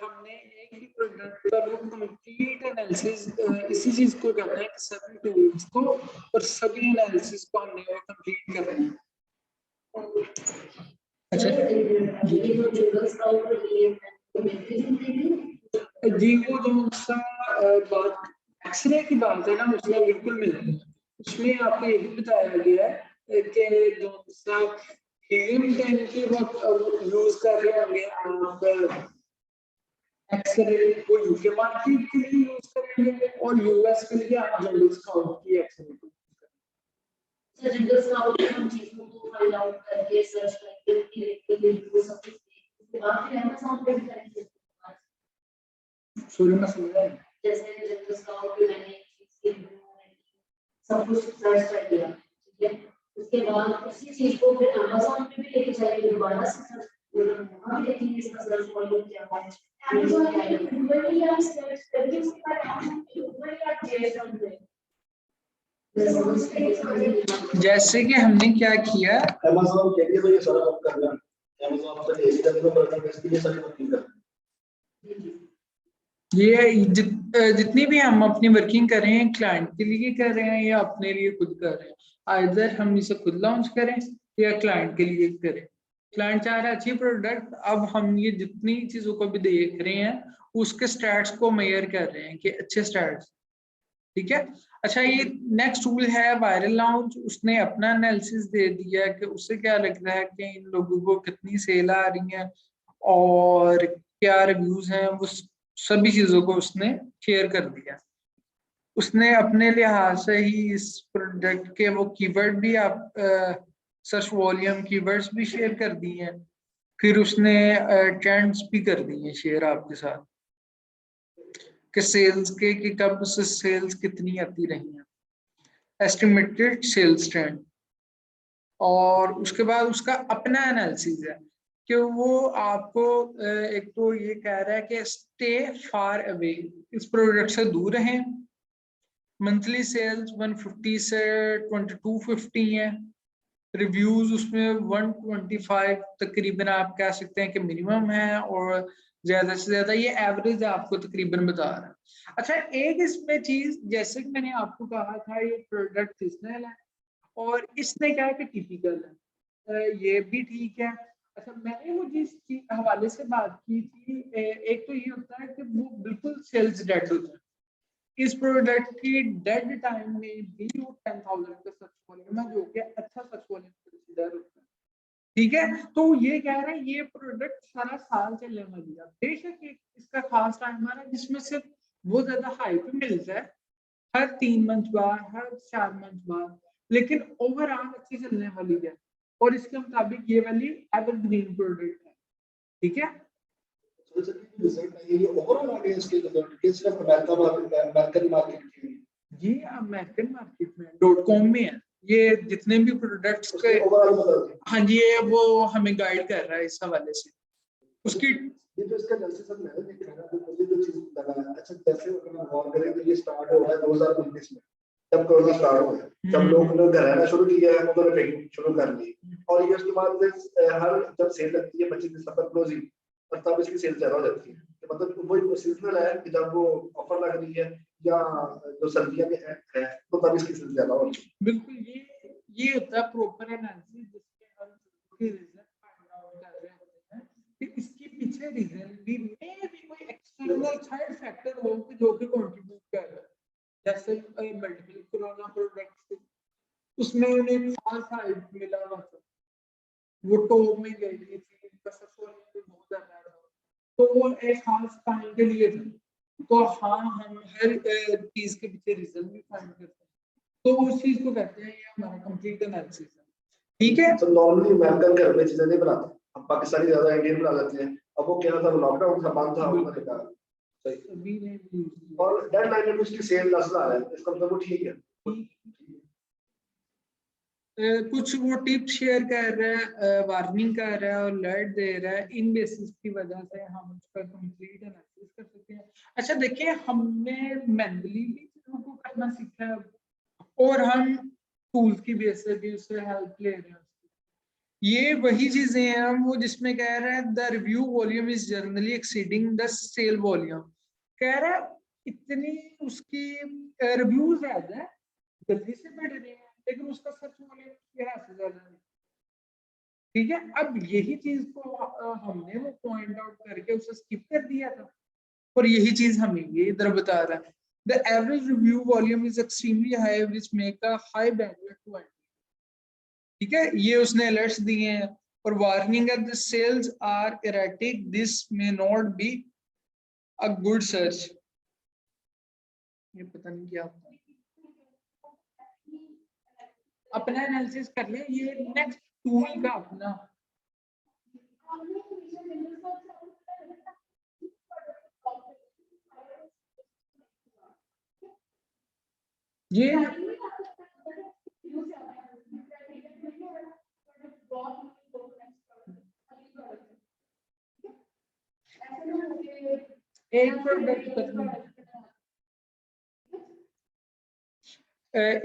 Speaker 1: हमने एक ही प्रोडक्ट का कंप्लीट एनालिसिस इसी चीज को करना है कि सभी टूल्स को और सभी एनालिसिस को हमने कंप्लीट करना है। अच्छा जी, वो जो सा बात एक्सरे की बात है ना, उसमें बिल्कुल मिलेगा। उसमें आपको ये भी बताया गया है कि जो सा हीलियम 10 के वक्त यूज कर रहे होंगे आप एक्सरे, वो यूके मार्केट के लिए यूज करेंगे और यूएस के लिए आप जनरल स्काउट की एक्सरे को।
Speaker 3: So जनरल स्काउट में हम चीजों को फाइंड आउट करके सर्च करके वो सब कुछ उसके बाद फिर Amazon पे भी करेंगे।
Speaker 1: सूर्य में समझ आए
Speaker 3: जैसे जनरल स्काउट पे मैंने सब कुछ सर्च कर दिया, ठीक है। उसके बाद उसी चीज को फिर Amazon पे भी लेके जाएंगे, दोबारा से सर्च वहां भी देखेंगे इसका सर्च वॉल्यूम क्या है। Amazon पे गूगल में आप सर्च करके उसके बाद Amazon पे गूगल या जेएसएम पे
Speaker 1: जैसे कि हमने क्या किया,
Speaker 2: अमेज़न के लिए तो ये सारा वर्क करना है, अमेज़न से लेके करने को पड़ता है, इसके लिए सारी वर्किंग करना
Speaker 1: ये जितनी भी हम अपनी वर्किंग कर रहे हैं क्लाइंट के लिए कर रहे हैं या अपने लिए खुद कर रहे हैं, आइदर हम इसे खुद लॉन्च करें या क्लाइंट के लिए करें। क्लाइंट चाह रहा है अच्छी प्रोडक्ट, अब हम ये जितनी चीजों को भी देख रहे हैं उसके स्टैट्स को मेजर कर रहे हैं कि अच्छे स्टैट्स, ठीक है। अच्छा, ये नेक्स्ट टूल है वायरल लॉन्च। उसने अपना एनालिसिस दे दिया कि उससे क्या लग रहा है कि इन लोगों को कितनी सेल आ रही है और क्या रिव्यूज हैं, वो सभी चीजों को उसने शेयर कर दिया। उसने अपने लिहाज से ही इस प्रोडक्ट के वो कीवर्ड भी आप सर्च वॉल्यूम कीवर्ड्स भी शेयर कर दिए हैं, फिर उसने ट्रेंड्स भी कर दिए शेयर आपके साथ कि सेल्स के कि कब से सेल्स कितनी आती रही हैं, एस्टिमेटेड सेल्स ट्रेंड। और उसके बाद उसका अपना एनालिसिस है कि वो आपको एक तो ये कह रहा है कि स्टे फार अवे, इस प्रोडक्ट से दूर रहें। मंथली सेल्स 150 से 2250 है, रिव्यूज उसमें 125 तकरीबन आप कह सकते हैं कि मिनिमम है, और ज्यादा से ज्यादा ये एवरेज आपको तकरीबन बता रहा है। अच्छा, एक इसमें चीज, जैसे कि मैंने आपको कहा था ये प्रोडक्ट सीजनल है और इसने क्या है कि टिपिकल है, ये भी ठीक है। अच्छा, मैंने वो जिस चीज हवाले से बात की थी, एक तो ये होता है कि वो बिल्कुल सेल्स डेड होता है। इस प्रोडक्ट की डेड टाइम में भी वो 10,000 का सर्च वॉल्यूम है, जो कि अच्छा सर्च वॉल्यूम कंसीडर होता है, ठीक है। तो ये कह रहे हैं ये प्रोडक्ट सारा साल चलने वाली है। बेशक एक इसका खास टाइम आ रहा है जिसमें सिर्फ वो ज्यादा हाइप मिलता है हर 3 मंथ बाद, हर 4 मंथ बाद, लेकिन ओवरऑल अच्छी चलने वाली है और इसके मुताबिक ये वाली एवरग्रीन प्रोडक्ट है, ठीक है।
Speaker 2: है। तो सर रिजल्ट है ये ओवरऑल ऑडियंस के रिजल्ट के सिर्फ अमेरिकन मार्केट के लिए
Speaker 1: जी, अमेरिकन मार्केट में .com में है ये जितने भी प्रोडक्ट्स के,
Speaker 2: ओवरऑल बता
Speaker 1: हाँ जी, ये वो हमें गाइड कर रहा है इस हवाले से उसकी।
Speaker 2: ये तो इसका जैसे सर मैंने देखा ना, तो मुझे जो चीज लगा है, अच्छा जैसे अगर हम गौर करें तो ये स्टार्ट हुआ है 2019 में, जब कोरोना स्टार्ट हुआ है, जब लोग घर रहना शुरू किया है, उन्होंने पैकिंग शुरू कर ली, और ये उसके बाद हर जब सेल लगती है 25 दिसंबर क्लोजिंग, और तब इसकी सेल ज्यादा हो जाती है। तो मतलब वही सीजनल है कि जब वो ऑफर लग रही है या जो सर्दियां में है तो तब इसकी सेल ज्यादा होती है।
Speaker 1: बिल्कुल, ये होता है प्रॉपर एनालिसिस जिसके हम रिजल्ट फाइंड आउट कर रहे होते हैं कि इसके पीछे रीजन भी मे भी कोई एक्सटर्नल थर्ड फैक्टर हो जो कि कंट्रीब्यूट कर रहा है। जैसे मल्टीपल कोरोना प्रोडक्ट्स, उसमें उन्हें खास हाइप मिला हुआ था, वो टॉप में गई थी, इनका सक्सेसफुल बहुत ज्यादा था, तो वो एक खास टाइम के लिए था। तो हाँ, हम हर चीज के पीछे रीजन भी फाइंड करते हैं, तो उस चीज को कहते हैं ये हमारा कंप्लीट एनालिसिस है, ठीक है।
Speaker 2: तो नॉर्मली अमेरिकन घर में चीजें नहीं बनाते, हम पाकिस्तानी ज्यादा इंडियन बना लेते हैं। अब वो क्या था, लॉकडाउन था, बंद था, उन्होंने कहा सही,
Speaker 1: सभी ने भी use किया।
Speaker 2: और डेडलाइन में उसकी सेल नस्ल आ रहा है, इसका मतलब वो ठीक है।
Speaker 1: कुछ वो टिप शेयर कर रहा है, वार्निंग कर रहा है और अलर्ट दे रहा है, इन बेसिस की वजह से हम उसका कंप्लीट एनालिसिस कर सकते हैं। अच्छा देखिए, हमने मैनुअली भी चीजों को करना सीखा है और हम टूल्स की बेसिस भी उससे हेल्प ले रहे हैं। ये वही चीजें हैं वो जिसमें कह रहा है the review volume is generally exceeding the sale volume. कह रहा है इतनी उसकी रिव्यूज ज्यादा है, जल्दी से बढ़ रहे हैं, लेकिन उसका सर्च वॉल्यूम से ज्यादा नहीं, ठीक है। अब यही चीज को हमने वो पॉइंट आउट करके उसे स्किप कर दिया था और यही चीज हमें ये इधर बता रहा है the average review volume is extremely high which make a high barrier to entry, ठीक है। ये उसने अलर्ट्स दिए हैं और वार्निंग है the sales are erratic, this may not be a good search. ये पता नहीं क्या होता है, अपना एनालिसिस कर ले, ये नेक्स्ट टूल का अपना ये एक प्रोडक्ट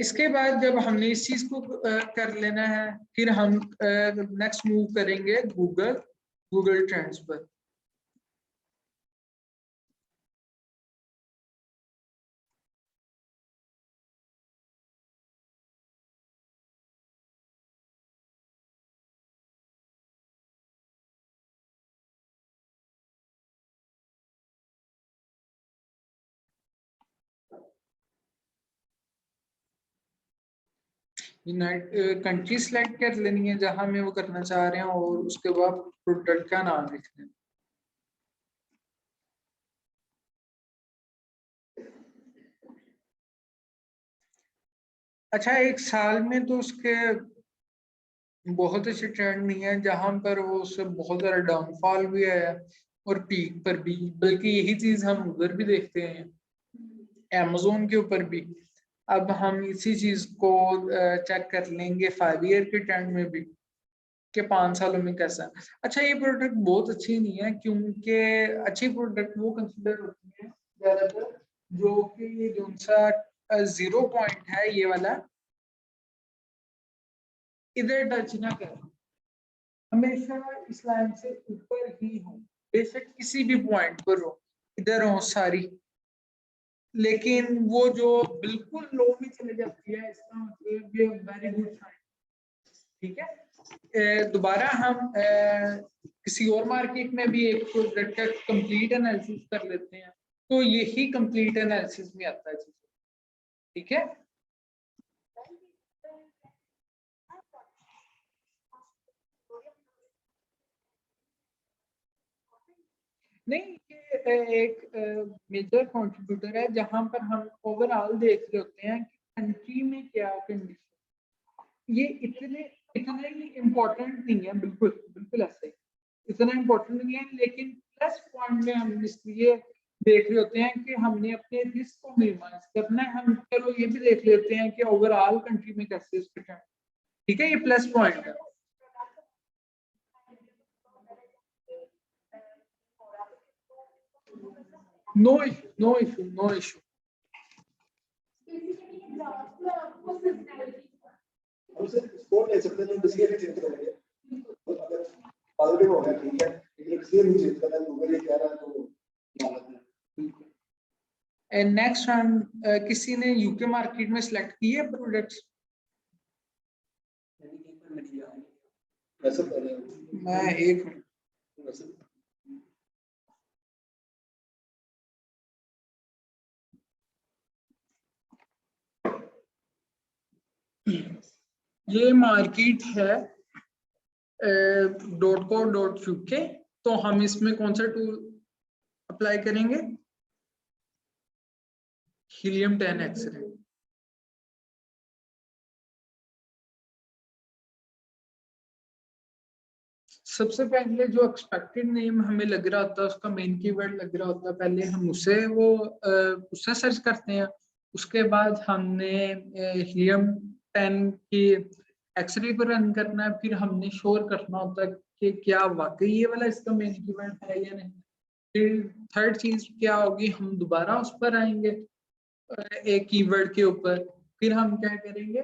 Speaker 1: इसके बाद जब हमने इस चीज को कर लेना है, फिर हम नेक्स्ट मूव करेंगे गूगल ट्रेंड्स पर। कंट्री सेलेक्ट कर लेनी है जहां में वो करना चाह रहे हैं, और उसके बाद प्रोडक्ट का नाम लिखना है। अच्छा, एक साल में तो उसके बहुत अच्छे ट्रेंड नहीं है, जहां पर वो उससे बहुत ज्यादा डाउनफॉल भी है और पीक पर भी, बल्कि यही चीज हम उधर भी देखते हैं, Amazon के ऊपर भी। अब हम इसी चीज को चेक कर लेंगे 5 ईयर के ट्रेंड में भी कि 5 सालों में कैसा है। अच्छा, ये प्रोडक्ट बहुत अच्छी नहीं है, क्योंकि अच्छी प्रोडक्ट वो कंसिडर होती है ज्यादातर जो कि जो सा 0 पॉइंट है, ये वाला इधर टच ना कर, हमेशा इस लाइन से ऊपर ही हो, बेशक किसी भी पॉइंट पर हो, इधर हो सारी, लेकिन वो जो बिल्कुल लो में चले जाती है, इसका मतलब ये वेरी गुड साइन। ठीक है, दोबारा हम किसी और मार्केट में भी एक प्रोडक्ट का कंप्लीट एनालिसिस कर लेते हैं, तो यही कंप्लीट एनालिसिस में आता है। ठीक है, नहीं, ये एक मेजर कंट्रीब्यूटर है जहां पर हम ओवरऑल देख रहे होते हैं कि कंट्री में क्या कंडीशन। ये इतने ही इम्पोर्टेंट नहीं है, बिल्कुल बिल्कुल ऐसे ही इतना इम्पोर्टेंट नहीं है, लेकिन प्लस पॉइंट में हम इसलिए देख रहे होते हैं कि हमने अपने रिस्क को मिनिमाइज करना है। हम चलो ये भी देख लेते हैं कि ओवरऑल कंट्री में कैसे इसका, ठीक है, ये प्लस पॉइंट है। No issue, no issue, no issue.
Speaker 2: हम सिर्फ स्कोर ले सकते हैं, डिसीजन चेंज करेंगे। अगर पॉजिटिव हो गया ठीक है, लेकिन डिसीजन चेंज करना है, गूगल ये कह रहा है तो गलत है।
Speaker 1: नेक्स्ट हम किसी ने यूके मार्केट में सिलेक्ट किए प्रोडक्ट्स?
Speaker 2: वैसे कर रहे हैं
Speaker 1: मैं एक मिनट,
Speaker 2: वैसे
Speaker 1: ये मार्केट है .co.uk, तो हम इसमें कौन सा टूल अप्लाई करेंगे? Helium 10 x-ray. सबसे पहले जो एक्सपेक्टेड नेम हमें लग रहा होता है, उसका मेन कीवर्ड लग रहा होता है, पहले हम उससे सर्च करते हैं। उसके बाद हमने हीलियम 10 की एक्सरे पर रन करना है, फिर हमने श्योर करना होता है कि क्या वाकई ये वाला इसका मेन कीवर्ड है या नहीं। फिर थर्ड चीज क्या होगी, हम दोबारा उस पर आएंगे एक कीवर्ड के ऊपर, फिर हम क्या करेंगे,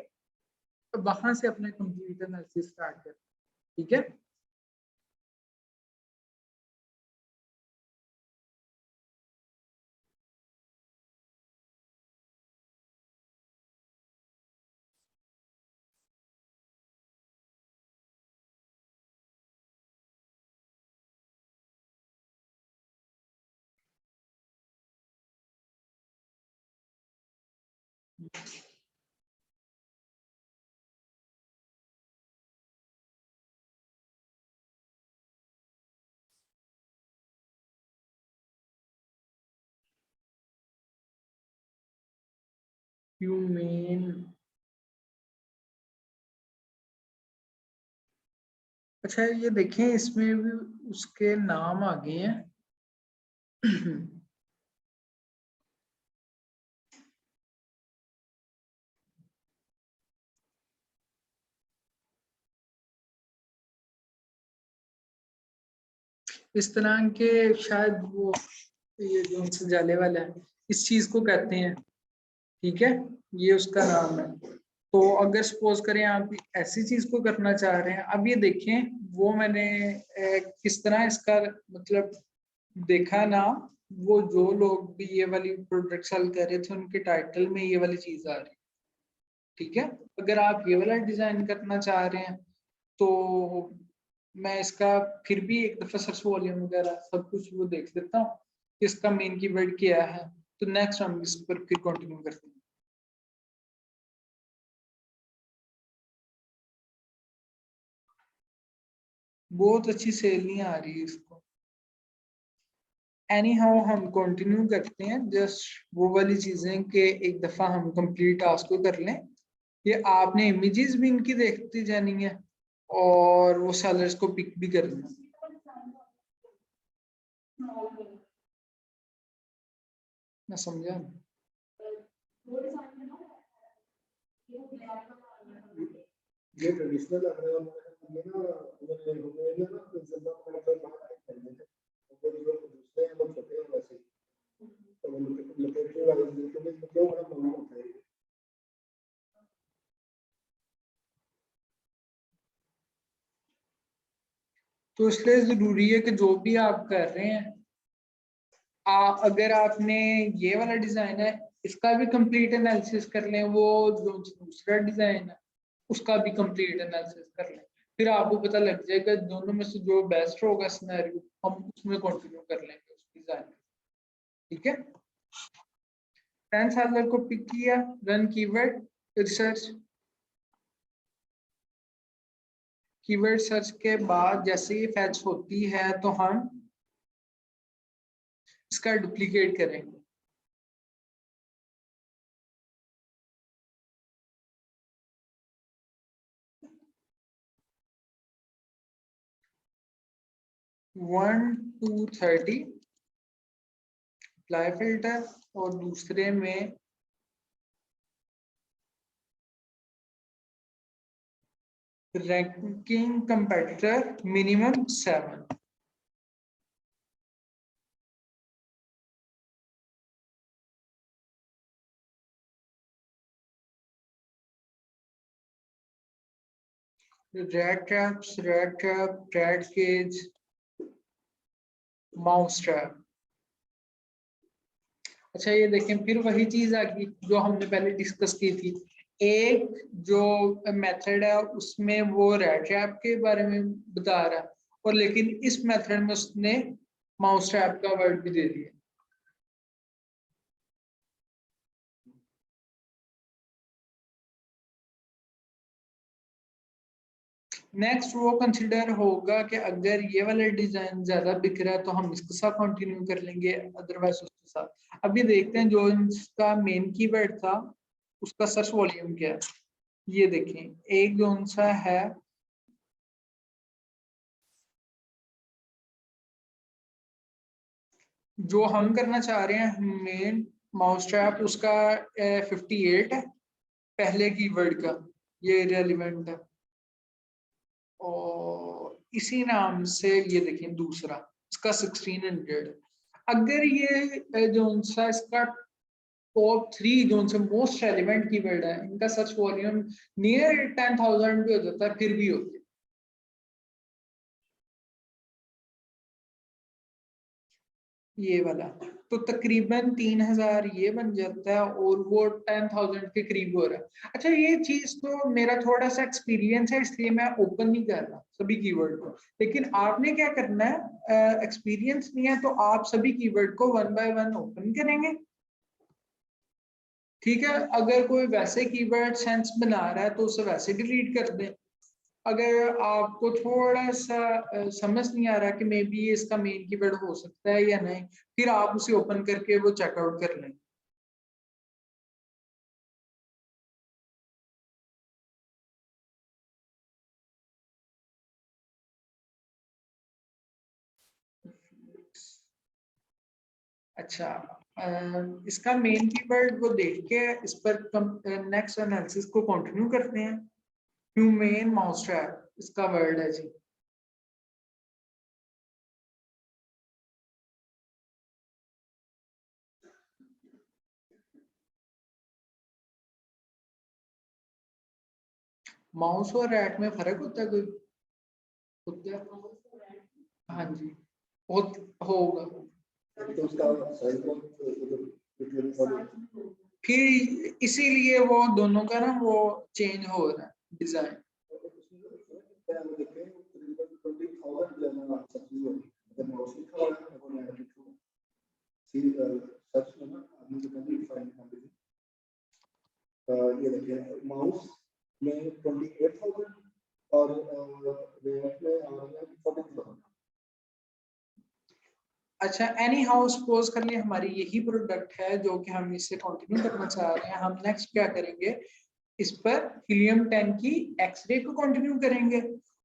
Speaker 1: वहां से अपने कंप्लीट एनालिसिस स्टार्ट करें। ठीक है, यू मीन, अच्छा ये देखें, इसमें भी उसके नाम आ गए हैं। इस तरह के शायद वो, ये जो उनसे जाले वाला है, इस चीज को कहते हैं ठीक है, ये उसका नाम है। तो अगर सपोज करें आप ऐसी चीज को करना चाह रहे हैं, अब ये देखें वो मैंने किस तरह इसका मतलब देखा ना, वो जो लोग भी ये वाली प्रोडक्ट सेल कर रहे थे उनके टाइटल में ये वाली चीज आ रही। ठीक है, अगर आप ये वाला डिजाइन करना चाह रहे हैं तो मैं इसका फिर भी एक दफा सर्च वॉल्यूम वगैरह सब कुछ वो देख लेता हूँ कि इसका मेन कीवर्ड क्या है। तो नेक्स्ट हम इस पर फिर कंटिन्यू करते हैं। बहुत अच्छी सेल नहीं आ रही है इसको। एनी हाउ हम कंटिन्यू करते हैं, जस्ट वो वाली चीजें कि एक दफा हम कंप्लीट टास्क को कर लें। ये आपने इमेजेस भी इनकी देखती जानी है और वो सेलर्स को पिक भी करना। मैं समझा नहीं।
Speaker 2: ये ट्रेडिशनल लग रहा है, ये ना हमें ना ज्यादा मतलब बात नहीं करनी है, तो जो दूसरे हैं वो छोटे हैं वैसे, तो लोकेशन वाले लोकेशन में क्यों बड़ा मालूम होता है।
Speaker 1: तो इसलिए जरूरी है कि जो भी आप कर रहे हैं, अगर आपने ये वाला डिजाइन है इसका भी कंप्लीट एनालिसिस कर लें, वो जो दूसरा डिजाइन है उसका भी कंप्लीट एनालिसिस कर लें, फिर आपको पता लग जाएगा दोनों में से जो बेस्ट होगा सिनेरियो हम उसमें कंटिन्यू कर लेंगे उस डिजाइन में। ठीक है, 10 साल को पिक किया, run keyword research. Keyword search के बाद जैसे ही फैच होती है तो हम इसका डुप्लीकेट करेंगे। वन टू 30 अप्लाई फिल्टर और दूसरे में ranking competitor minimum 7। Red trap, red cage, mouse trap. अच्छा ये देखें फिर वही चीज आ गई जो हमने पहले डिस्कस की थी। एक जो मेथड है उसमें वो रेड ट्रैप के बारे में बता रहा है, और लेकिन इस मेथड में उसने माउस ट्रैप का वर्ड भी दे दिया। नेक्स्ट वो कंसिडर होगा कि अगर ये वाला डिजाइन ज्यादा बिक रहा है तो हम इसके साथ कंटिन्यू कर लेंगे, अदरवाइज उसके साथ। अभी देखते हैं जो इसका मेन कीवर्ड था उसका सर्च वॉल्यूम क्या है। ये देखें एक जो सा है जो हम करना चाह रहे हैं मेन माउस ट्रैप, उसका 58 है पहले कीवर्ड का, ये रेलिवेंट है। और इसी नाम से ये देखें दूसरा इसका 1600। अगर ये जो सा इसका टॉप 3 जो से मोस्ट रेलिवेंट कीवर्ड है इनका सर्च वॉल्यूम नियर 10,000 भी हो जाता है फिर भी होती है। ये वाला तो तकरीबन 3,000 ये बन जाता है और वो 10,000 के करीब हो रहा है। अच्छा ये चीज तो मेरा थोड़ा सा एक्सपीरियंस है इसलिए मैं ओपन नहीं कर रहा सभी कीवर्ड को, लेकिन आपने क्या करना है, एक्सपीरियंस नहीं है तो आप सभी कीवर्ड को 1 बाय 1 ओपन करेंगे। ठीक है, अगर कोई वैसे कीवर्ड सेंस बना रहा है तो उसे वैसे डिलीट कर दें। अगर आपको थोड़ा सा समझ नहीं आ रहा कि मे बी ये इसका मेन कीवर्ड हो सकता है या नहीं, फिर आप उसे ओपन करके वो चेकआउट कर लें। अच्छा इसका मेन कीवर्ड वो देख के इस पर नेक्स्ट एनालिसिस को कंटिन्यू करते हैं। ह्यूमेन माउस ट्रैप इसका वर्ड है जी। माउस और रैट में फर्क होता है कोई? होता है? हाँ जी, होगा।
Speaker 2: तो उसका साइज
Speaker 1: फिर इसीलिए वो दोनों का ना वो चेंज हो रहा है डिजाइन।
Speaker 2: ये देखिए माउस में 28,000 और रेट में आ रहा है 40,000।
Speaker 1: अच्छा, एनी हाउ सपोज कर लिए हमारी यही प्रोडक्ट है जो कि हम इससे कंटिन्यू करना चाह रहे हैं। हम नेक्स्ट क्या करेंगे, इस पर हीलियम 10 की एक्सरे को कंटिन्यू करेंगे।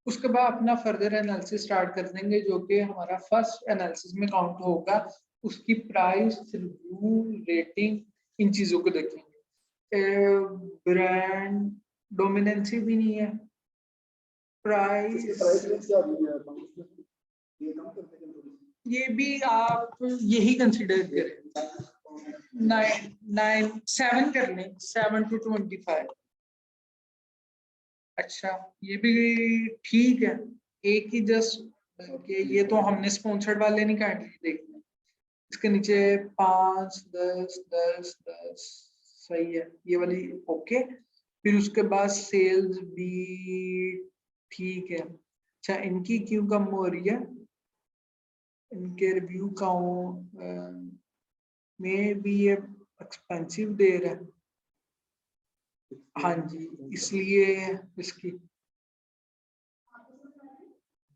Speaker 1: उसके बाद अपना फर्दर एनालिसिस स्टार्ट कर देंगे जो कि हमारा फर्स्ट एनालिसिस में काउंट होगा। उसकी प्राइस, रिव्यू, रेटिंग, इन चीजों को देखेंगे। ब्रांड डोमिनेंसी भी नहीं है, प्राइस ये भी आप यही कंसिडर करें। 7 कर लें, 7 to 25। अच्छा, ये भी ठीक है। एक ही जस्ट ये तो हमने स्पॉन्सर्ड वाले नहीं काट लिए, देखना इसके नीचे 5, 10, 10, 10 सही है, ये वाली ओके। फिर उसके बाद सेल्स भी ठीक है। अच्छा, इनकी क्यों कम हो रही है? इनके रिव्यू काउंट में भी ये एक्सपेंसिव दे रहा है। हाँ जी, इसलिए इसकी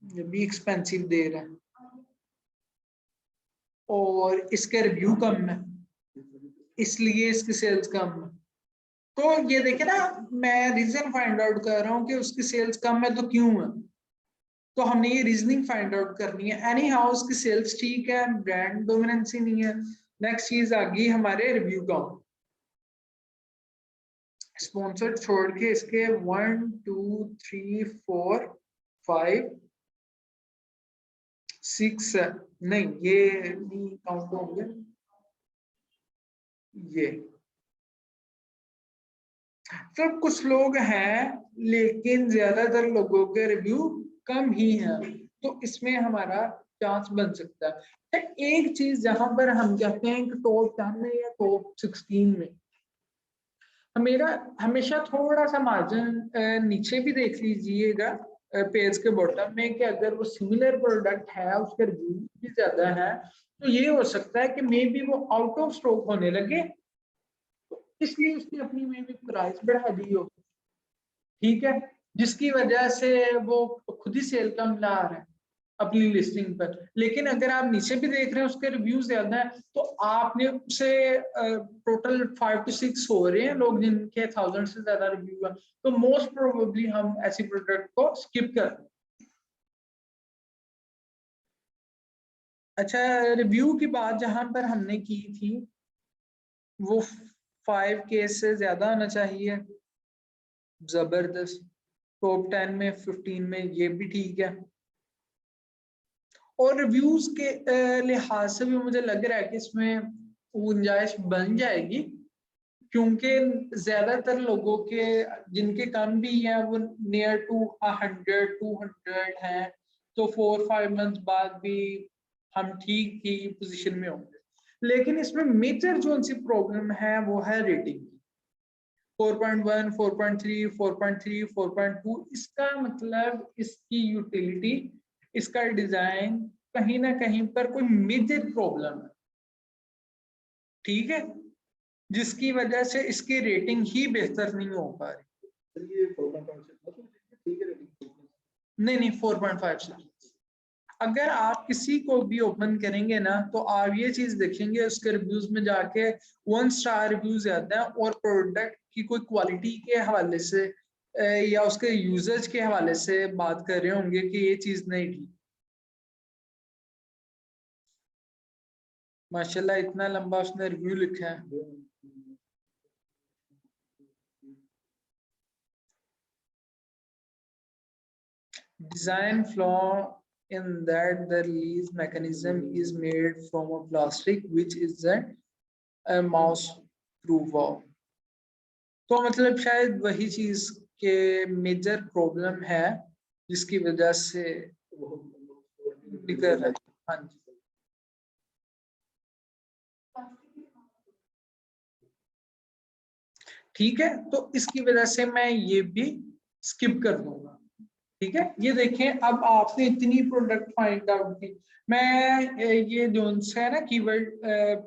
Speaker 1: ये भी एक्सपेंसिव दे रहा है और इसके रिव्यू कम है, इसलिए इसकी सेल्स कम है। तो ये देखे ना, मैं रीजन फाइंड आउट कर रहा हूँ कि उसकी सेल्स कम है तो क्यों है। तो हमने ये रीजनिंग फाइंड आउट करनी है। एनी हाउस की सेल्स ठीक है, ब्रांड डोमिनेंसी नहीं है। नेक्स्ट चीज आ गई हमारे रिव्यू काउंट। स्पॉन्सर्ड छोड़ के इसके 1, 2, 3, 4, 5, 6 नहीं, ये नहीं काउंट होंगे। ये तो कुछ लोग हैं लेकिन ज्यादातर लोगों के रिव्यू कम ही हैं, तो इसमें हमारा चांस बन सकता है। एक चीज जहां पर हम कहते हैं कि टॉप 10 में या टॉप 16 में मेरा हमेशा थोड़ा सा मार्जिन नीचे भी देख लीजिएगा पेज के बॉटम में, कि अगर वो सिमिलर प्रोडक्ट है, उसके रिव्यू भी ज्यादा है, तो ये हो सकता है कि मे बी वो आउट ऑफ स्टॉक होने लगे, तो इसलिए उसने अपनी में भी प्राइस बढ़ा दी हो, ठीक है, जिसकी वजह से वो खुद ही सेल कम ला रहा है अपनी लिस्टिंग पर। लेकिन अगर आप नीचे भी देख रहे हैं उसके रिव्यूज ज्यादा है, तो आपने उसे टोटल 5 to 6 हो रहे हैं लोग जिनके 1000 से ज्यादा रिव्यू है, तो मोस्ट प्रोबेबली हम ऐसी प्रोडक्ट को स्किप कर। अच्छा, रिव्यू की बात जहां पर हमने की थी वो 5K से ज्यादा होना चाहिए। जबरदस्त, टॉप 10 में, 15 में, ये भी ठीक है। और रिव्यूज के लिहाज से भी मुझे लग रहा है कि इसमें गुंजाइश बन जाएगी, क्योंकि ज्यादातर लोगों के जिनके कम भी हैं वो नियर टू 100, 200 हैं, तो 4-5 मंथ बाद भी हम ठीक ही पोजीशन में होंगे। लेकिन इसमें मेजर जो सी प्रॉब्लम है वो है रेटिंग। 4.1, 4.3, 4.3, 4.2, इसका मतलब इसकी यूटिलिटी, इसका डिजाइन कहीं ना कहीं पर कोई मेजर प्रॉब्लम है, ठीक है, जिसकी वजह से इसकी रेटिंग ही बेहतर नहीं हो पा रही। नहीं, 4.5 से अगर आप किसी को भी ओपन करेंगे ना, तो आप ये चीज देखेंगे उसके रिव्यूज में जाके 1 स्टार रिव्यूज ज्यादा है, और प्रोडक्ट की कोई क्वालिटी के हवाले से या उसके यूजर्स के हवाले से बात कर रहे होंगे कि ये चीज नहीं ठीक। माशाल्लाह इतना लंबा उसने रिव्यू लिखा है। Design flaw in that the release mechanism is made from a plastic which is a mouse proof wall. तो मतलब शायद वही चीज के मेजर प्रॉब्लम है जिसकी वजह से दिक्कत है। हाँ जी, ठीक है, तो इसकी वजह से मैं ये भी स्किप कर दूंगा। ठीक है, ये देखें, अब आपने इतनी प्रोडक्ट फाइंड आउट की। मैं ये जो है ना कीवर्ड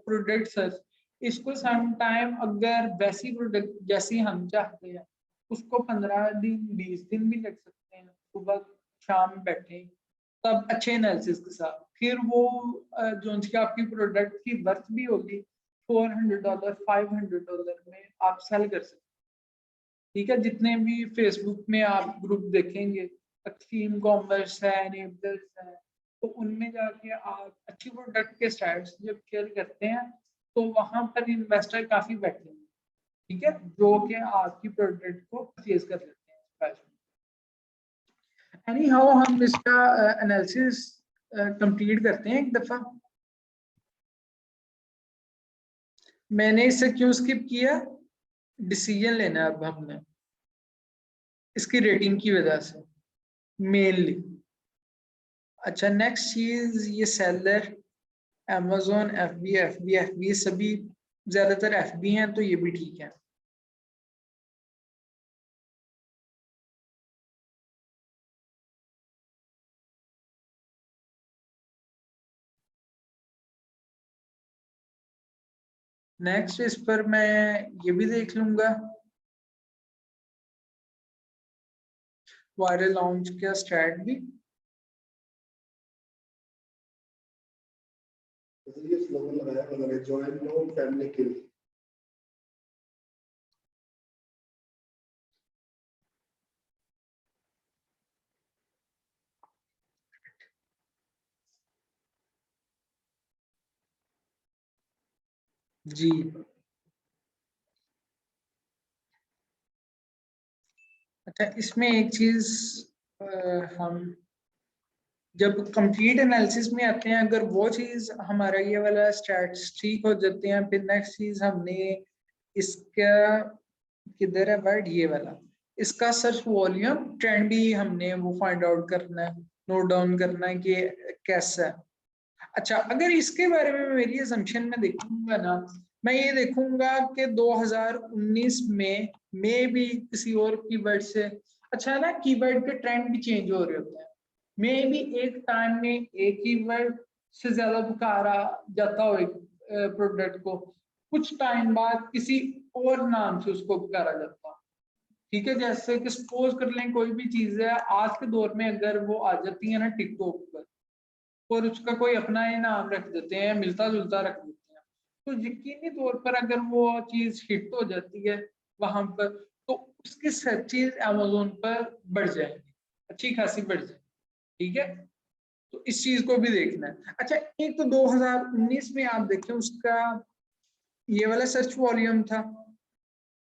Speaker 1: प्रोडक्ट सर्च, इसको सम टाइम अगर वैसी प्रोडक्ट जैसी हम चाहते हैं उसको 15 दिन 20 दिन भी लग सकते हैं, सुबह शाम बैठे तब अच्छे एनालिसिस के साथ, फिर वो जो आपकी प्रोडक्ट की वर्थ भी होगी $400 $500 में आप सेल कर सकते हैं। ठीक है, जितने भी फेसबुक में आप ग्रुप देखेंगे, एक्सट्रीम कॉमर्स है, नेबल्स है, तो उनमें जाके आप अच्छी प्रोडक्ट के स्टार्ट्स जब शेयर करते हैं तो वहां पर इन्वेस्टर काफी बैठे हैं, ठीक है, जो कि आपकी प्रोडक्ट को परचेज कर लेते हैं। एनी हाउ हम इसका एनालिसिस कंप्लीट करते हैं एक दफा। मैंने इसे क्यों स्किप किया, डिसीजन लेना है अब हमने इसकी रेटिंग की वजह से मेनली। अच्छा, नेक्स्ट चीज ये सेलर Amazon FB सभी ज्यादातर FB हैं, तो ये भी ठीक है। नेक्स्ट इस पर मैं ये भी देख लूंगा वायरल लॉन्च का स्ट्रैट भी।
Speaker 2: ये स्लोगन लगाया मतलब जॉइन नो फैमिली के लिए।
Speaker 1: जी, अच्छा, इसमें एक चीज हम जब कंप्लीट एनालिसिस में आते हैं, अगर वो चीज हमारा ये वाला स्टैट्स ठीक हो जाते हैं, फिर नेक्स्ट चीज हमने इसका किधर है वर्ड, ये वाला, इसका सर्च वॉल्यूम ट्रेंड भी हमने वो फाइंड आउट करना है, नोट डाउन करना है कि कैसा है। अच्छा, अगर इसके बारे में मेरी असम्पशन में देखूंगा ना, मैं ये देखूंगा कि 2019 में भी किसी और कीवर्ड से, अच्छा है ना, कीवर्ड के ट्रेंड भी चेंज हो रहे होते हैं। मे भी एक टाइम में एक कीवर्ड से ज्यादा पुकारा जाता हो एक प्रोडक्ट को, कुछ टाइम बाद किसी और नाम से उसको पुकारा जाता है। ठीक है, जैसे कि सपोज कर लें कोई भी चीज है आज के दौर में, अगर वो आ जाती है ना टिकटॉक पर और उसका कोई अपना ही नाम रख देते हैं, मिलता जुलता रख देते हैं, तो यकीनी तौर पर अगर वो चीज हिट हो जाती है वहां पर, तो उसकी सर्चेज अमेज़न पर बढ़ जाएंगी, अच्छी खासी बढ़ जाएगी। ठीक है, तो इस चीज को भी देखना है। अच्छा, एक तो 2019 में आप देखें उसका ये वाला सर्च वॉल्यूम था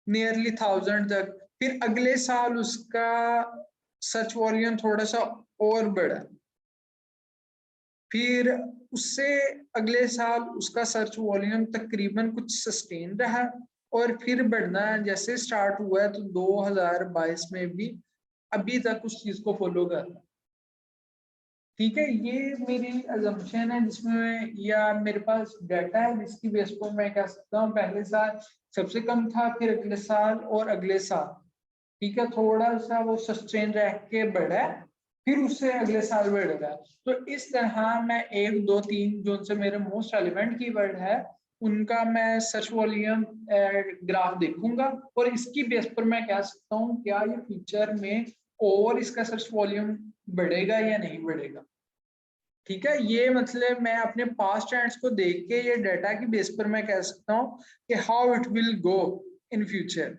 Speaker 1: नियरली 1000 तक, फिर अगले साल उसका सर्च वॉल्यूम थोड़ा सा और बढ़ा, फिर उससे अगले साल उसका सर्च वॉल्यूम तकरीबन कुछ सस्टेन रहा और फिर बढ़ना जैसे स्टार्ट हुआ है, तो 2022 में भी अभी तक उस चीज को फॉलो कर रहा है। ठीक है, ये मेरी अजम्पशन है जिसमें, या मेरे पास डाटा है जिसकी बेस पर मैं कह सकता हूँ पहले साल सबसे कम था, फिर अगले साल और अगले साल, ठीक है, थोड़ा सा वो सस्टेन रह के बढ़ा है, फिर उससे अगले साल बढ़ रहा है। तो इस तरह मैं 1 2 3 जो उनसे मेरे मोस्ट रेलिवेंट कीवर्ड है उनका मैं सर्च वॉल्यूम ग्राफ देखूंगा और इसकी बेस पर मैं कह सकता हूँ क्या ये फ्यूचर में और इसका सर्च वॉल्यूम बढ़ेगा या नहीं बढ़ेगा। ठीक है, ये मतलब मैं अपने पास्ट ट्रेंड्स को देख के ये डाटा की बेस पर मैं कह सकता हूँ कि how it will go in future.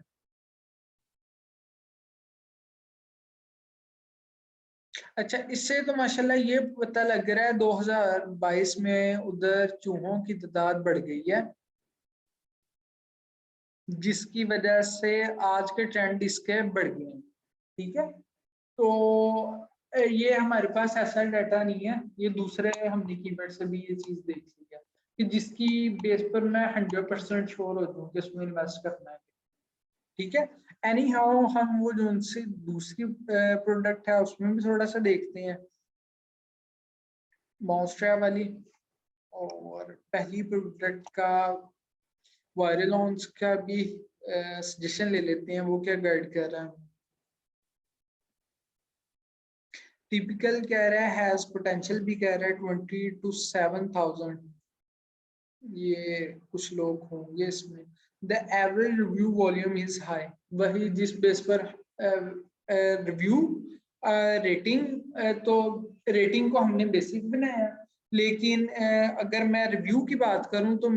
Speaker 1: अच्छा, इससे तो माशाल्लाह ये पता लग रहा है 2022 में उधर चूहों की तादाद बढ़ गई है, जिसकी वजह से आज के ट्रेंड इसके बढ़ गए हैं। ठीक है, तो ये हमारे पास ऐसा डाटा नहीं है, ये दूसरे हमने कीवर्ड से भी ये चीज देख ली है कि जिसकी बेस पर मैं 100% श्योर हो जाऊँ कि इसमें इन्वेस्ट करना है। ठीक है। एनी हाउ हम वो जो उनसे दूसरी प्रोडक्ट है उसमें भी थोड़ा सा देखते हैं, मॉन्स्ट्रा वाली, और पहली प्रोडक्ट का वायरल लॉन्च का भी सजेशन ले लेते हैं, वो क्या गाइड कर रहा है। टिपिकल कह रहा है, हैज पोटेंशियल भी कह रहा है 20 to 7,000, ये कुछ लोग होंगे इसमें। The average review volume is high, वही जिस बेस पर रिव्यू रेटिंग, तो रेटिंग को हमने बेसिक बनाया, लेकिन अगर मैं रिव्यू की बात करूं तो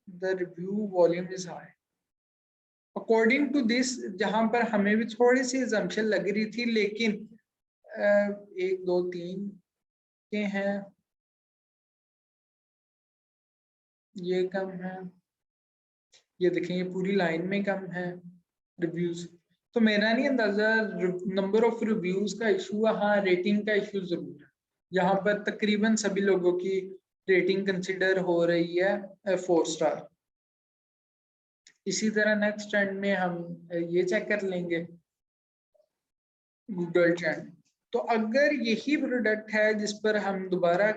Speaker 1: the review volume is high according to this, जहां पर हमें भी थोड़ी सी assumption लग रही थी, लेकिन 1 2 3 के हैं, ये कम है, ये देखें ये पूरी लाइन में कम है रिव्यूज। तो मेरा नहीं अंदाजा नंबर ऑफ रिव्यूज का इशू है, हाँ रेटिंग का इशू जरूर है। यहाँ पर तकरीबन सभी लोगों की रेटिंग कंसिडर हो रही है 4 स्टार। इसी तरह नेक्स्ट ट्रेंड में हम ये चेक कर लेंगे गूगल ट्रेंड। तो अगर यही प्रोडक्ट है जिस पर हम दोबारा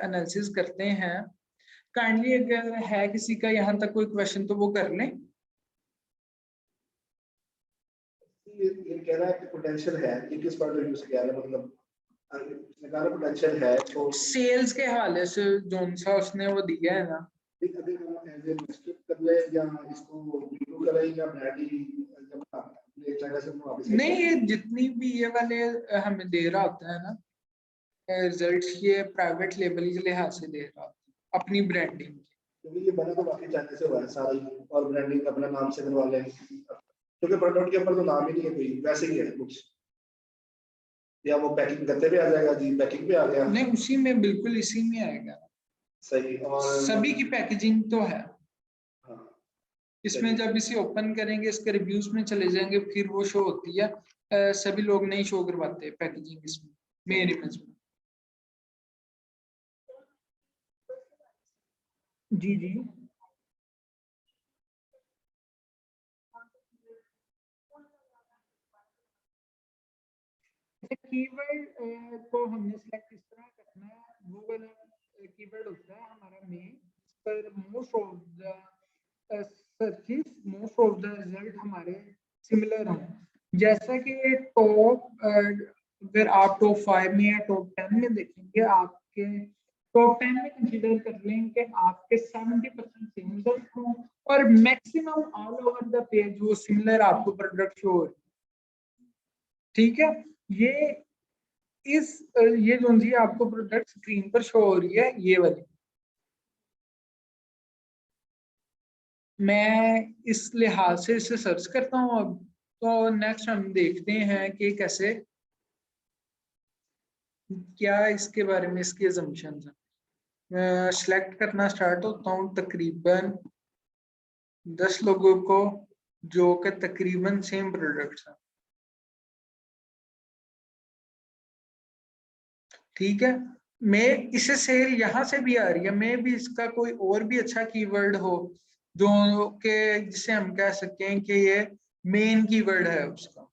Speaker 1: एनालिसिस करते हैं, काइंडली अगर है किसी का यहाँ तक कोई क्वेश्चन तो वो कर लें।
Speaker 2: ये कह रहा है कि पोटेंशियल है, ये किस बात में यूज किया है, मतलब इसने कहा पोटेंशियल है तो
Speaker 1: सेल्स के हवाले से जो सा उसने वो दिया है ना,
Speaker 2: अभी हम एज ए लिस्ट कर ले या इसको वीडियो करें या ब्रांडी जब अपने जगह से वापस
Speaker 1: नहीं ये जितनी भी ये वाले हमें दे रहा होता है ना रिजल्ट्स, ये प्राइवेट लेबल के लिहाज से दे रहा होता है अपनी ब्रांडिंग,
Speaker 2: क्योंकि ये बना तो बाकी चाइना से हुआ है सारा ही, और ब्रांडिंग अपना नाम से करवा लें, क्योंकि प्रोडक्ट के ऊपर तो नाम ही नहीं है कोई, वैसे ही है कुछ, या वो पैकिंग करते भी आ जाएगा जी, पैकिंग भी आ गया,
Speaker 1: नहीं उसी में बिल्कुल इसी में आएगा
Speaker 2: सही, और
Speaker 1: सभी की पैकेजिंग तो है।
Speaker 2: हाँ
Speaker 1: इसमें जब इसे ओपन करेंगे, इसके रिव्यूज में चले जाएंगे, फिर वो शो होती है, सभी लोग नहीं शो करवाते पैकेजिंग इसमें मेन इमेज में। जी जी कीवर्ड को हमने सिलेक्ट किस तरह करना है, वो वाला कीवर्ड होता है हमारा मेन, पर most of the searches, most of the result हमारे सिमिलर हों। जैसा कि टॉप अगर आप टॉप 5 में या टॉप 10 में देखेंगे, आपके टॉप 10 में कंसीडर कर लें कि आपके 70% सेम रिजल्ट हों, और maximum all over the page वो सिमिलर आपको प्रोडक्ट शो हो। ठीक है, ये इस ये जो सी आपको प्रोडक्ट स्क्रीन पर शो हो रही है, ये वाली मैं इस लिहाज से इसे सर्च करता हूँ अब। तो नेक्स्ट हम देखते हैं कि कैसे, क्या इसके बारे में इसकी assumptions हैं। मैं सिलेक्ट करना स्टार्ट होता हूँ तकरीबन 10 लोगों को जो कि तकरीबन सेम प्रोडक्ट्स हैं। ठीक है, मैं इसे सेल यहाँ से भी आ रही है, मैं भी इसका कोई और भी अच्छा कीवर्ड हो जो कि जिसे हम कह सकते हैं कि ये मेन कीवर्ड है उसका।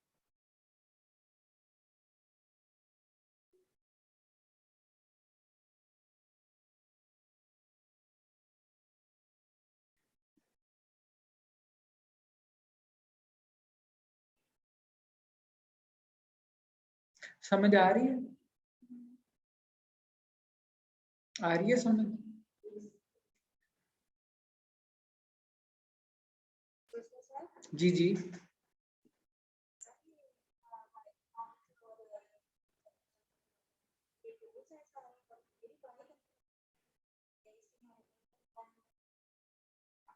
Speaker 1: समझ आ रही है, आ रही है समझ? जी जी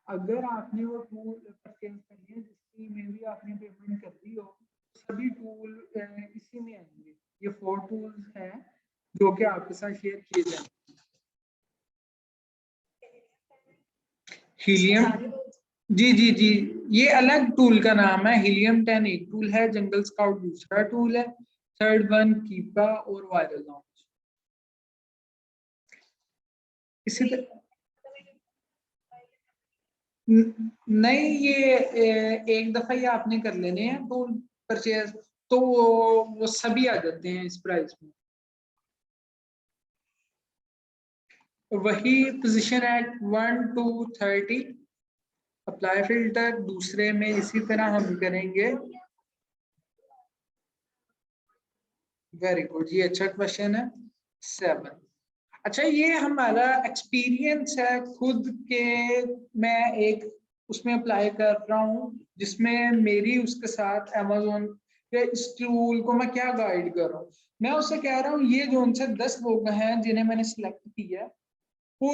Speaker 1: अगर आपने वो टूल परचेज कर लिया जिसकी में भी आपने पेमेंट कर दी हो, सभी टूल इसी में आएंगे। ये 4 टूल्स हैं जो कि आपके साथ शेयर किए जाएंगे। हीलियम, जी जी जी, ये अलग टूल का नाम है। हीलियम 10 एक टूल है, जंगल स्काउट दूसरा टूल है, थर्ड वन कीपा और वायरल लॉन्च। इसी तरह नहीं, ये एक दफा ही आपने कर लेने हैं तो परचेज, तो वो सभी आ जाते हैं इस प्राइस में। वही position at 1 to 30, apply filter. दूसरे में इसी तरह हम करेंगे। वेरी गुड, ये अच्छा क्वेश्चन है। 7। अच्छा, ये हमारा एक्सपीरियंस है खुद के, मैं एक उसमें अप्लाई कर रहा हूँ जिसमें मेरी उसके साथ अमेजोन के इस टूल को मैं क्या गाइड कर रहा हूँ। मैं उससे कह रहा हूँ ये जो उनसे 10 लोग हैं जिन्हें मैंने सिलेक्ट किया, वो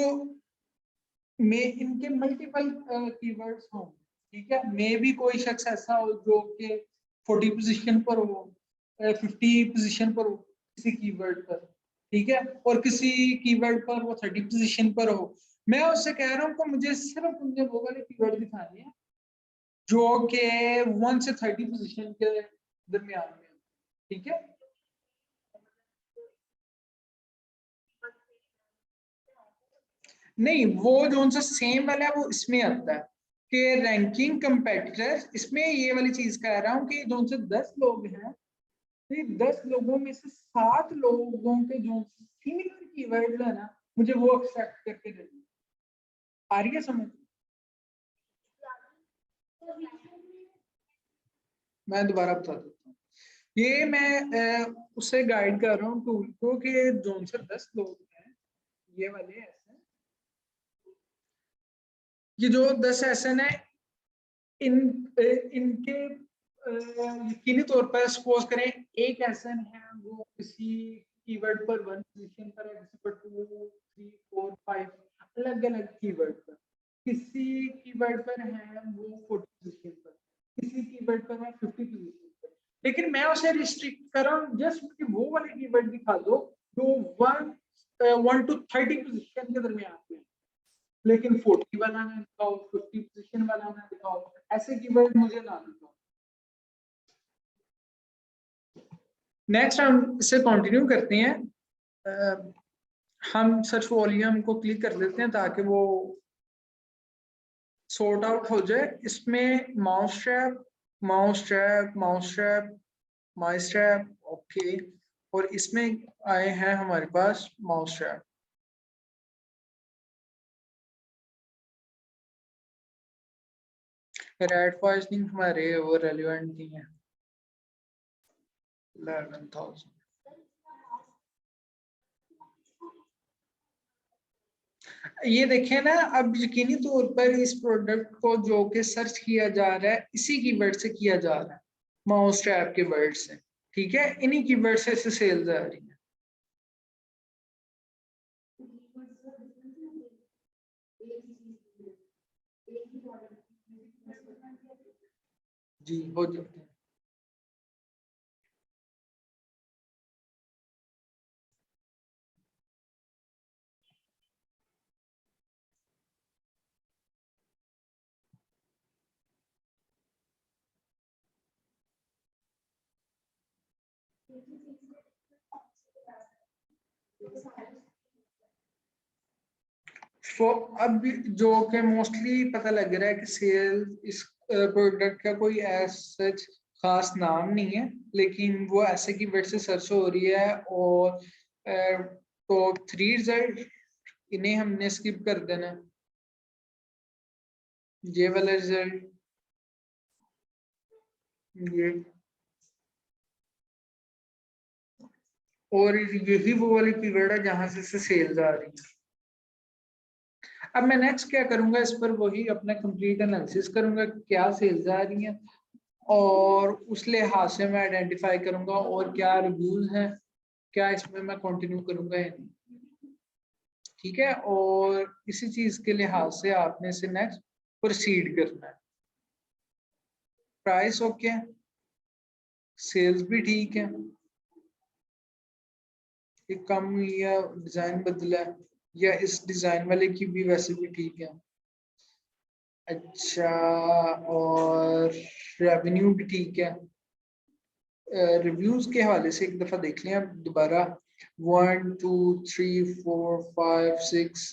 Speaker 1: मे इनके मल्टीपल कीवर्ड्स हों। ठीक है, मे भी कोई शख्स ऐसा हो जो कि 40 पोजीशन पर हो, 50 पोजीशन पर हो किसी कीवर्ड पर। ठीक है, और किसी कीवर्ड पर वो 30 पोजीशन पर हो। मैं उससे कह रहा हूँ कि मुझे सिर्फ मुझे वो वाले कीवर्ड दिखाने हैं जो कि 1 से 30 पोजीशन के दरमियान में। ठीक है, नहीं, वो जो सा सेम वाला है वो इसमें आता है कि रैंकिंग कंपेटिटर। इसमें ये वाली चीज कह रहा हूँ कि जो से 10 लोग हैं, ये 10 लोगों में से 7 लोगों के जो सिमिलर कीवर्ड है ना, मुझे वो एक्सेप्ट करके देना। आ रही है समझ? मैं दोबारा बता देता हूँ। ये मैं उससे गाइड कर रहा हूँ टूल को कि जो से 10 लोग हैं, ये वाले ऐसे, ये जो 10 एसन है, इनके यकीनी तौर पर सपोज करें एक एसन है वो किसी कीवर्ड पर 1 पोजीशन पर है, किसी पर 2, 3, 4, 5 अलग अलग कीवर्ड पर। किसी कीवर्ड पर है वो 40 पोजीशन पर, किसी कीवर्ड पर है 50 पोजीशन पर। लेकिन मैं उसे रिस्ट्रिक्ट कर रहा हूँ, जस्ट मुझे वो वाले कीवर्ड दिखा दो जो 1 to 30 पोजीशन के दरमियान में, लेकिन 40 वाला ना दिखाओ, 50 पोजीशन वाला ना दिखाओ, ऐसे कीवर्ड मुझे ना दिखाओ। नेक्स्ट हम इससे कंटिन्यू करते हैं। हम सर्च वॉल्यूम को क्लिक कर देते हैं ताकि वो सॉर्ट आउट हो जाए। इसमें mouse trap, mouse trap, mouse trap, mouse trap, okay. और इसमें आए हैं हमारे पास माउस ट्रैप। रेड पॉइजनिंग हमारे वो रेलिवेंट नहीं है। 11,000। ये देखें ना, अब यकीनी तौर पर इस प्रोडक्ट को जो कि सर्च किया जा रहा है इसी कीवर्ड से किया जा रहा है, माउस ट्रैप के वर्ड से। ठीक है, इन्हीं कीवर्ड से सेल्स आ रही है। जी, हो जाते हैं। तो अब जो कि मोस्टली पता लग रहा है कि सेल इस प्रोडक्ट का कोई सच खास नाम नहीं है, लेकिन वो ऐसे की वर्ड से सर्च हो रही है। और टॉप 3 रिजल्ट इन्हें हमने स्किप कर देना। ये वाला रिजल्ट, ये, और यही वो वाली कीवर्ड है जहां से सेल्स आ रही है। अब मैं नेक्स्ट क्या करूंगा, इस पर वही अपना कंप्लीट एनालिसिस करूंगा क्या सेल्स आ रही हैं, और उस लिहाज से मैं आइडेंटिफाई करूंगा और क्या रिव्यूज हैं, क्या इसमें मैं कंटिन्यू करूंगा या नहीं। ठीक है, और इसी चीज के लिहाज से आपने से नेक्स्ट प्रोसीड करना है। प्राइस ओके, सेल्स भी ठीक है, ये कम हुई है, डिजाइन बदला है, या इस डिजाइन वाले की भी वैसे भी ठीक है। अच्छा, और रेवेन्यू भी ठीक है। रिव्यूज के हवाले से एक दफा देख लें आप दोबारा। 1 2 3 4 5 6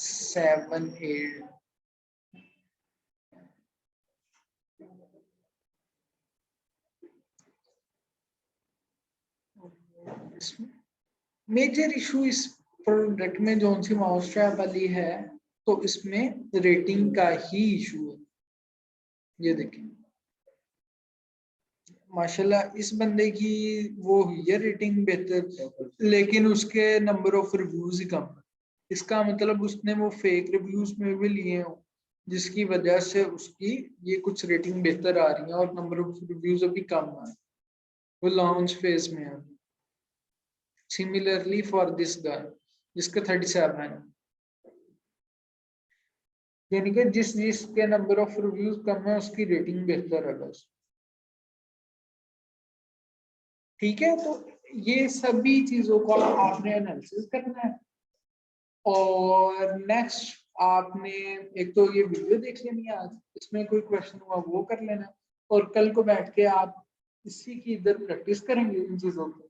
Speaker 1: 7, 8 मेजर इशू इस प्रोडक्ट में जो सी माउस ट्रैप वाली है, तो इसमें रेटिंग का ही इशू है। ये देखिए माशाल्लाह इस बंदे की वो हुई है रेटिंग बेहतर, लेकिन उसके नंबर ऑफ रिव्यूज ही कम है। इसका मतलब उसने वो फेक रिव्यूज में भी लिए हो, जिसकी वजह से उसकी ये कुछ रेटिंग बेहतर आ रही है और नंबर ऑफ रिव्यूज अभी कम है, वो लॉन्च फेज में है। सिमिलरली फॉर दिस गाय जिसका 37 है, यानी कि जिसके नंबर ऑफ रिव्यूज कम है उसकी रेटिंग बेहतर है बस। ठीक है, तो ये सभी चीजों का आपने एनालिसिस करना है। और नेक्स्ट आपने एक तो ये वीडियो देख लेनी है आज, इसमें कोई क्वेश्चन हुआ वो कर लेना, और कल को बैठ के आप इसी की इधर प्रैक्टिस करेंगे इन चीजों को,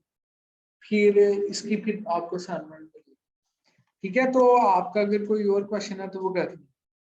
Speaker 1: फिर इसकी फिर आपको असाइनमेंट मिलेगी। ठीक है, तो आपका अगर कोई और क्वेश्चन है तो वो कर लें।